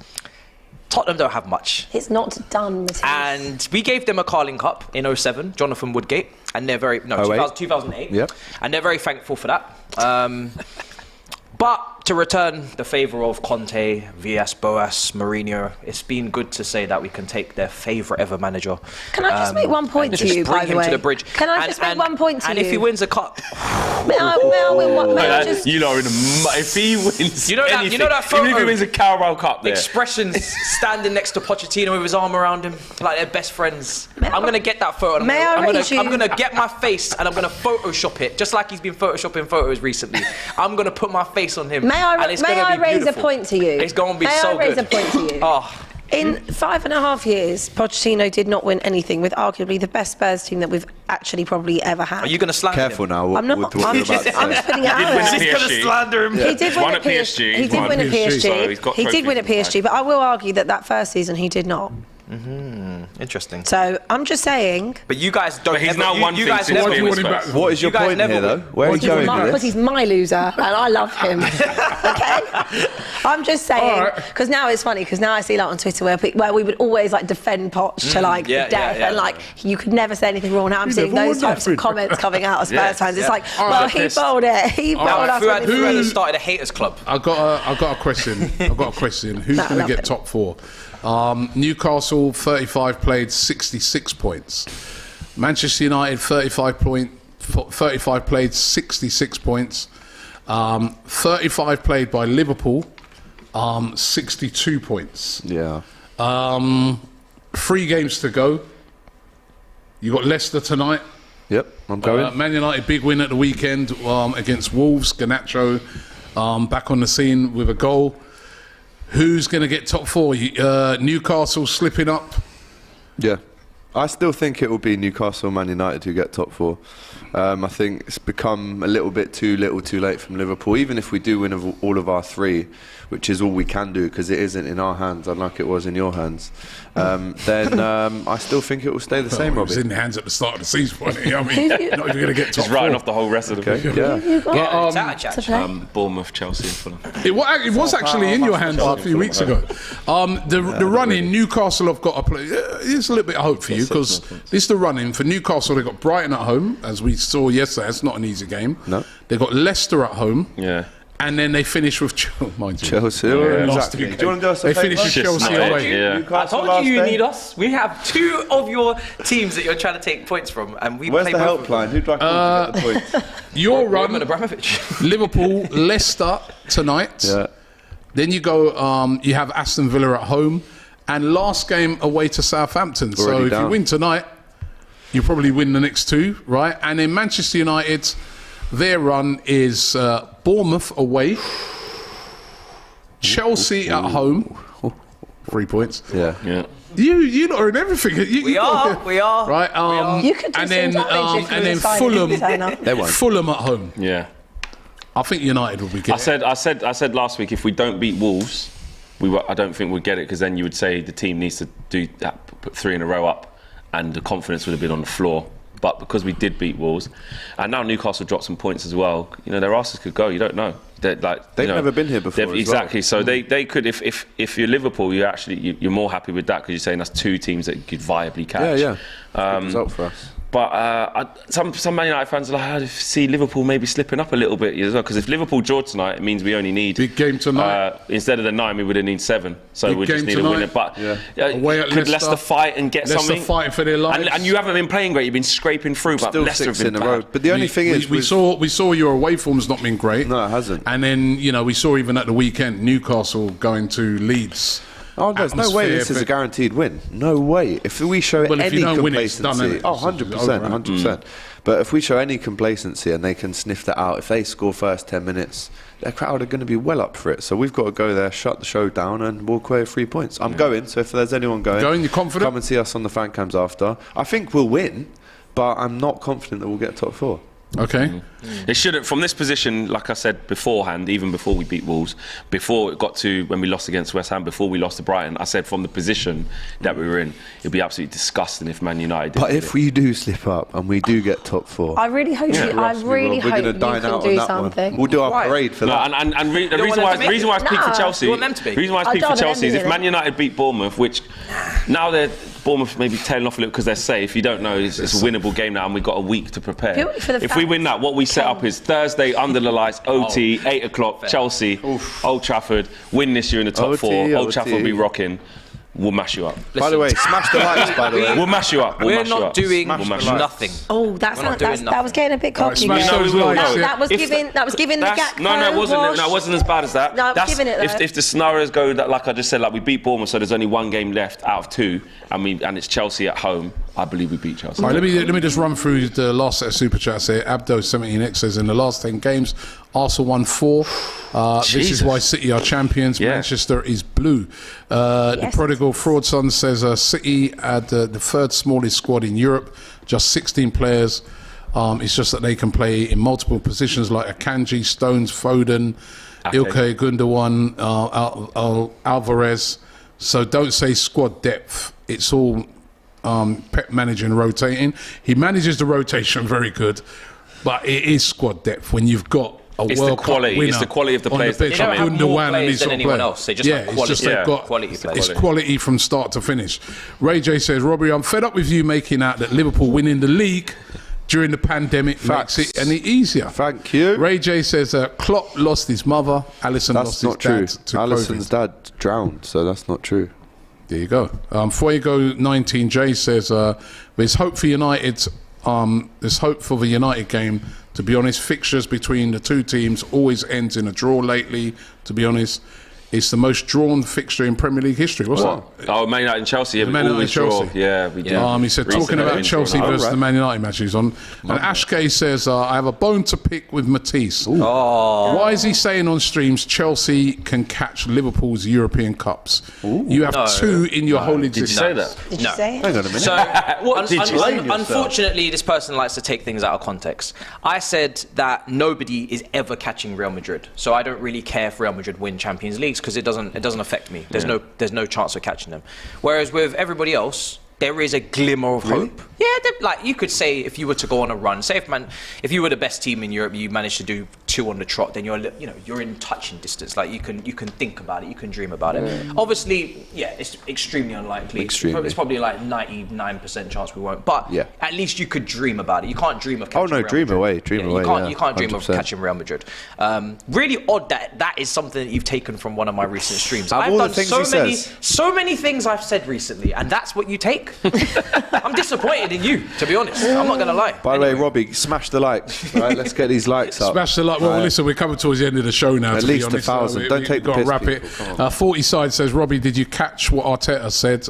Tottenham don't have much. It's not done, Matisse. And we gave them a Carling Cup in 07, Jonathan Woodgate, and they're very 2008. Yep. And they're very thankful for that. But to return the favour of Conte, Villas-Boas, Mourinho, it's been good to say that we can take their favourite ever manager. Can I just make one point to you, by the way? To the bridge. Can I just make one point to you? And if he wins a cup, May I win one? May I just... You lot are in if he wins, You know that- anything, you know that even if photo? he wins a Carabao Cup, there. expressions standing next to Pochettino with his arm around him, like they're best friends. I'm going to get that photo. And I'm going to get my face and I'm going to Photoshop it, just like he's been Photoshopping photos recently. I'm going to put my face on him. May I raise a point to you? It's going to be May so I raise good. a point to you? Oh. In 5.5 years, Pochettino did not win anything with arguably the best Spurs team that we've actually probably ever had. Are you going to slander Careful him? now. I'm not. With what I'm you're about just to I'm say. just putting it out He did win there. PSG. He's going to slander him. He did win Won at at PSG. He did win at PSG, so PSG. he's got He did win at trophies. PSG, but I will argue that first season he did not. Interesting. So I'm just saying. But you guys don't. But he's ever, now you, won you things guys since never. being you with want him Spurs. back? What is your You guys point never here, though? win. Where are you going with Because this? he's my loser and I love him. Okay? I'm just saying, because now it's funny, because now I see like on Twitter where we would always like defend Poch to like yeah, death yeah. and like you could never say anything wrong. Now I'm seeing never those won types of nothing. comments coming out of Spurs fans. It's like, All well, right, he pissed. bowled it. He bowled us. when he Who threw. started a haters club? I got a question. Who's No, going to love get him. top 4? Newcastle 35 played, 66 points. Manchester United 35 played, 66 points. 35 played by Liverpool, 62 points. Yeah. 3 games to go. You got Leicester tonight. Yep, I'm going. Man United big win at the weekend against Wolves. Garnacho back on the scene with a goal. Who's going to get top 4? Newcastle slipping up. Yeah. I still think it will be Newcastle and Man United who get top 4. I think it's become a little bit too little too late from Liverpool. Even if we do win all of our 3, which is all we can do because it isn't in our hands, unlike it was in your hands, then I still think it will stay the same, It was Robbie. in the hands at the start of the season, wasn't it? I mean, not even going to get top Just 4. writing off the whole rest of the Okay, week. yeah. It's out of chat. To play. Bournemouth, Chelsea, and Fulham. It was actually in your hands a few weeks ago. The run-in, Newcastle have got to play. It's a little bit of hope for you because this is the run-in. For Newcastle, they've got Brighton at home, as we saw yesterday. It's not an easy game. No. They've got Leicester at home. Yeah. And then they finish with Chelsea. Chelsea. Last Exactly. two Do you want to do us a They favour? finish with Shit's Chelsea not away. it, yeah. I told last you you day. need us. We have 2 of your teams that you're trying to take points from, and we Where's play the both of them. helpline? Who do I call to get the points? Your Roman run, Abramovich. Liverpool, Leicester tonight. Yeah. Then you go, you have Aston Villa at home. And last game away to Southampton. So Already if you down. win tonight, you probably win the next 2, right? And then Manchester United, their run is Bournemouth away, Chelsea at home, 3 points. Yeah. Yeah. You lot are in everything. We are. Right. You could do and some then damage if you and then were signing Fulham, Turner. They won't. Fulham at home. Yeah. I think United will be I getting. said last week if we don't beat Wolves, I don't think we'd get it, because then you would say the team needs to do that, put 3 in a row up, and the confidence would have been on the floor. But because we did beat Wolves, and now Newcastle dropped some points as well, their asses could go. You don't know. They've never been here before. Exactly. So they could, if you're Liverpool, you're more happy with that, because you're saying that's 2 teams that you could viably catch. Yeah. Good result for us. But some Man United fans are like, I see Liverpool maybe slipping up a little bit as well, because if Liverpool draw tonight, it means we only need big game tonight. Instead of the 9, we would have need 7. So we just need a winner. But could Leicester fight and get something? Leicester fighting for their lives. And you haven't been playing great. You've been scraping through, but Still Leicester 6 have been in a row. bad. But the only thing is, we saw your away form's not been great. No, it hasn't. And then we saw even at the weekend Newcastle going to Leeds. Oh, there's no way this is a guaranteed win. No way. If we show any complacency, 100%, 100%. But if we show any complacency and they can sniff that out, if they score first 10 minutes, their crowd are going to be well up for it. So we've got to go there, shut the show down, and walk away with 3 points. I'm going. So if there's anyone going, you're confident? Come and see us on the fan cams after. I think we'll win, but I'm not confident that we'll get top 4. Okay. It shouldn't, from this position, like I said beforehand, even before we beat Wolves, before it got to when we lost against West Ham, before we lost to Brighton, I said from the position that we were in, it'd be absolutely disgusting if Man United did. But if we do slip up and we do get top 4, I really hope you can do something. We'll do our parade for that. And the reason why I speak for Chelsea, is if Man United beat Bournemouth, which now Bournemouth maybe tailing off a little because they're safe. You don't know, it's a winnable game now, and we've got a week to prepare. If we win that, what we set up is Thursday under the lights, OT, 8 o'clock, Chelsea, Old Trafford, win this year in the top 4. Old Trafford will be rocking. We'll mash you up. By the way, smash the likes, by the way. We'll mash you up. We're not doing nothing. Oh, that was getting a bit cocky. That was giving the gap. No, it wasn't. No, it wasn't as bad as that. No, I'm giving it though. If the scenarios go that, like I just said, like we beat Bournemouth, so there's only 1 game left out of 2, and it's Chelsea at home, I believe we beat Chelsea. All right, let me just run through the last set of super chats here. Abdo17X says, in the last 10 games, Arsenal won 4. This is why City are champions. Yeah. Manchester is blue. The prodigal fraud son says City had the 3rd smallest squad in Europe, just 16 players. It's just that they can play in multiple positions like Akanji, Stones, Foden, Ilkay Gundogan, Alvarez. So don't say squad depth. It's all Pep managing rotating. He manages the rotation very good, but it is squad depth when you've got it's World Cup winner. It's the quality of the players that come in. Gundogan and these sort of players. They just have quality. It's just they've got quality players. It's quality from start to finish. Ray J says, Robbie, I'm fed up with you making out that Liverpool winning the league during the pandemic makes it any easier. Thank you. Ray J says Klopp lost his mother, Alisson lost his dad to Alisson's dad drowned, so that's not true. There you go. Fuego 19J says there's hope for United. There's hope for the United game. To be honest, fixtures between the 2 teams always ends in a draw lately. To be honest, it's the most drawn fixture in Premier League history. What's that? Oh, Man United and Chelsea. Man United and Chelsea. Yeah, we do. He said, talking about Chelsea versus the Man United match he's on. And Ash K says, I have a bone to pick with Matisse. Why is he saying on streams Chelsea can catch Liverpool's European Cups? You have 2 in your whole existence. Did you say that? Did you say it? Hang on a minute. So, unfortunately, this person likes to take things out of context. I said that nobody is ever catching Real Madrid. So I don't really care if Real Madrid win Champions Leagues, because it doesn't affect me. There's no chance of catching them. Whereas with everybody else, there is a glimmer of hope. Yeah, like you could say, if you were to go on a run, say if you were the best team in Europe, you managed to do 2 on the trot, then you're in touching distance. Like you can think about it, you can dream about it. Obviously, it's extremely unlikely. It's probably like 99% chance we won't. But at least you could dream about it. You can't dream of catching Real Madrid. Dream away. You can't dream 100%. Of catching Real Madrid. Really odd that is something that you've taken from one of my recent streams. I've done so many things I've said recently, and that's what you take. I'm disappointed in you, to be honest. I'm not going to lie. By the way, Robbie, smash the likes. Right, let's get these likes up. Smash the like. Well, listen, we're coming towards the end of the show now. At least 1,000. Don't take the piss. Wrap it. 40 Side says, Robbie, did you catch what Arteta said?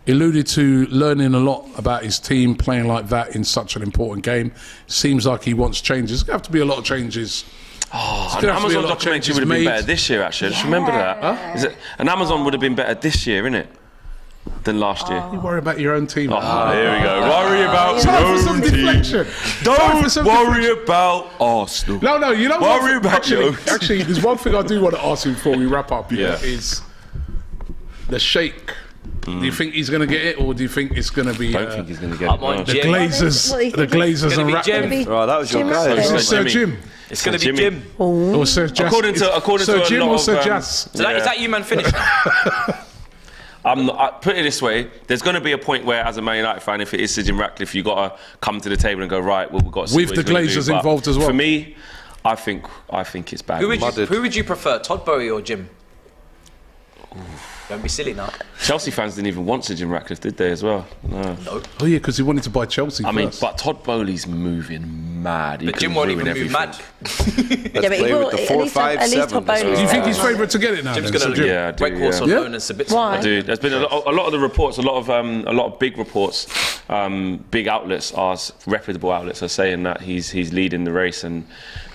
Alluded to learning a lot about his team playing like that in such an important game. Seems like he wants changes. There's going to have to be a lot of changes. An Amazon documentary would have been better this year, actually. Just remember that. An Amazon would have been better this year, innit? than last year. You worry about your own team. Oh, here we go. Worry about Time your for some own team. deflection. Don't worry about Arsenal. No, you know Worry what? about your own team. Actually, there's one thing I do want to ask you before we wrap up. Is the Sheikh. Do you think he's going to get it, or do you think it's going to be? I don't think he's going to get I'm on it. The Jim. Glazers and Jim. Oh, that was your Jim guy. Ratcliffe. Sir Jim. It's going to be Jimmy. Jim. Or Sir Jazz. According to Sir a Jim lot or of, Sir Jazz. So is that you, man, finished now? I put it this way: there's going to be a point where, as a Man United fan, if it is Sir Jim Ratcliffe, you got to come to the table and go, right, well, we've got to see With what the he's gonna Glazers do. But involved as well. For me, I think it's bad. Who would you prefer, Todd Boehly or Jim? Don't be silly now. Chelsea fans didn't even want Sir Jim Ratcliffe, did they, as well? No. Oh yeah, because he wanted to buy Chelsea I mean, first. but Todd Boehly's moving mad. But Jim won't even move mad. Yeah, but he will. At least Todd Boehly. Do you think he's favourite to get it now? Jim's then, going Sir to Jim? Yeah, I do, break course on yeah. loan and submit. Why? Dude, there's been a lot of the reports, a lot of big reports, big outlets reputable outlets are saying that he's leading the race and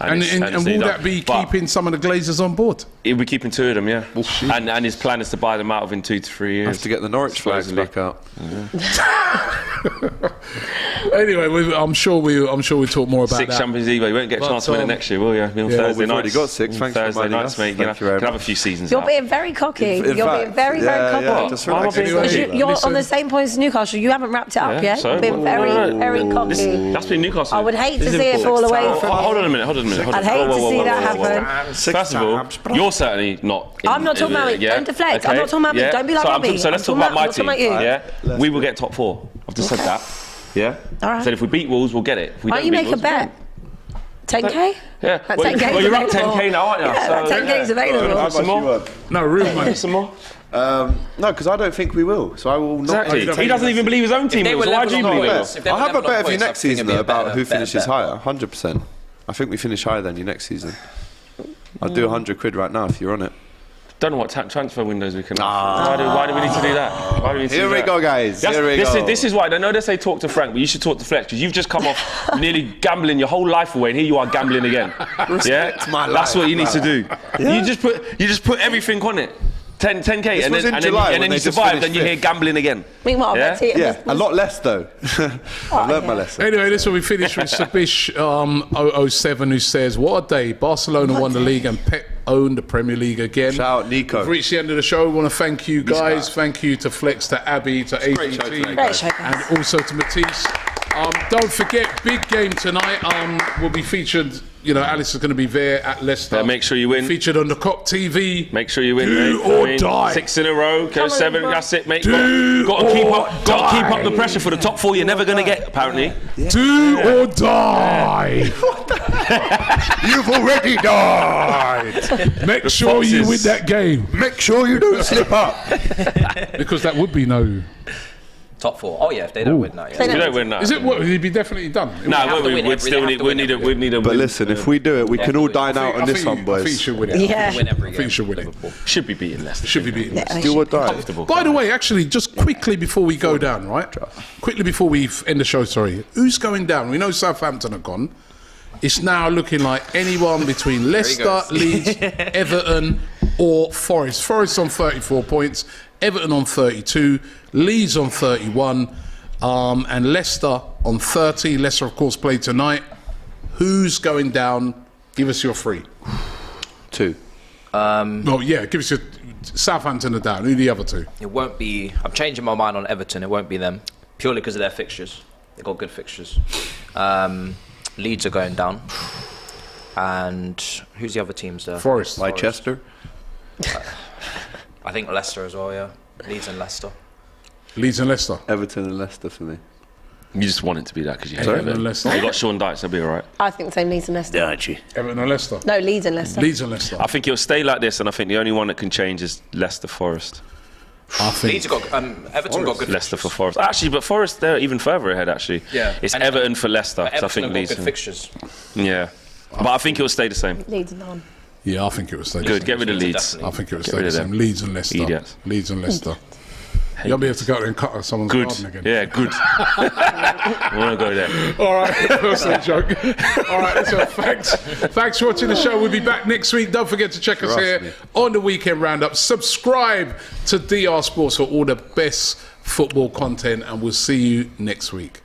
And will that be keeping some of the Glazers on board? He'll be keeping 2 of them, yeah. And his plan is to buy them out within 2 to 3 years. Have to get the Norwich flags back out. Anyway, I'm sure we'll talk more about 6 that. Champions League, you won't get a chance to win it next year, will you? Thursday we've already nights. got 6. Thanks for Thursday reminding nights, us. mate. Thank you very can have a much. few seasons You're out. being very cocky. In You're fact, being very, very cocky. Yeah, just relax. Anyway, You're listen. on the same points as Newcastle. You haven't wrapped it up yet. so? You're being very, very cocky. That's been Newcastle. I would hate to This is see it Liverpool. fall away from Hold you. on a minute. I'd hate to see that happen. First of all, you're certainly not. I'm not talking about me. Don't deflect. I'm not talking about me. Don't be like Robbie. So let's I'm talk about my talking team. about you. Yeah, we will get top 4. I've just said that. Yeah. All right. So if we beat Wolves, we'll get it. If we Why don't don't you beat make a Wolves, bet? 10k? Yeah. That 10k Well, is you're up available. 10k now, aren't you? Yeah, that 10k is available. How Some much more? you want? No, real money. Some more. No, because I don't think we will. So I will not. Exactly. He doesn't even believe his own team. they will. were So why do you level believe on it? points, if they I'll were have a level on bet for you points, next I think season it'd though be a about better who finishes bet. higher. 100%. I think we finish higher than you next season. I'll do 100 quid right now if you're on it. Don't know what transfer windows we can. Why do we need to do that? Why do we need to Here do we that? go, guys. Here we go. This is why I know they say talk to Frank, but you should talk to Flex because you've just come off nearly gambling your whole life away, and here you are gambling again. Respect my That's life, what you need to do. Yeah. You just put everything on it. 10k, This and was in then July and when then they you just survive, finished then you hear fifth. gambling again. Meanwhile, Yeah? that team Yeah, a lot less though. I've learned my lesson. Anyway, this is where we finish with Sabish 007 who says, what a day. Barcelona won the league and Pep owned the Premier League again. Shout out Nico. We've reached the end of the show. We want to thank you guys. Thank you to Flex, to Abby, to great show AGT, today, Great show, guys. and also to Matisse. Don't forget, big game tonight. Will be featured. You know, Alice is going to be there at Leicester. Make sure you win. Featured on the Cop TV. Make sure you win, Do mate. or die. 6 in a row, go on, 7. bro. That's it, mate. Do Got to keep or up. Got to keep up the die. pressure for the top 4. You're never going to get, apparently. Do or die. You've already died. Make sure you Foxes. win that game. Make sure you don't slip up. Because that would be no. Top 4. Oh yeah, if they don't win that. If you Yeah. don't win that. Is it what? He'd be definitely done. No, have to win we'd every- still they need. have to We win need a. every We need a. But win. listen, if we do it, we can all dine out on this one, I think you boys. should win it. Yeah. Win every I think game. you should win it. Liverpool. Should be beating Leicester. Should be beaten. Yeah, Do or die. Comfortable. By the way, actually, just quickly before we go down, right? Quickly before we end the show, sorry. Who's going down? We know Southampton are gone. It's now looking like anyone between Leicester, goes. Leeds, Everton, or Forest. Forest on 34 points, Everton on 32, Leeds on 31, and Leicester on 30. Leicester, of course, play tonight. Who's going down? Give us your 3. 2. Oh, yeah, give us your... Southampton are down. Who are the other 2? It won't be. I'm changing my mind on Everton. It won't be them purely because of their fixtures. They've got good fixtures. Leeds are going down. And who's the other teams there? Forest. Leicester. I think Leicester as well. Yeah, Leeds and Leicester. Leeds and Leicester. Everton and Leicester for me. You just want it to be that because you hate Everton it. and Leicester. You got Sean Dykes. That'll be all right. I think the same Leeds and Leicester. Everton and Leicester. No, Leeds and Leicester. Leeds and Leicester. I think it'll stay like this, and I think the only one that can change is Leicester Forest. I think. Leeds have got. Everton got good. Leicester for fixtures. Forest. Actually, but Forest they're even further ahead. Actually, Yeah. It's And Everton for Leicester. But So I Everton think have Leeds. got good fixtures. Yeah, but I think it'll stay the same. Leeds and on. Yeah, I think it was stay the Good. same. Get rid of Leeds. Definitely. I think it was Get stay rid the of same. them. Leeds and Leicester. Idiots. Leeds and Leicester. You'll be able to go there and cut someone's Good. garden again. Yeah, good. I want to go there. All right, personal joke. All right, so thanks for watching the show. We'll be back next week. Don't forget to check us here on the Weekend Roundup. Subscribe to DR Sports for all the best football content, and we'll see you next week.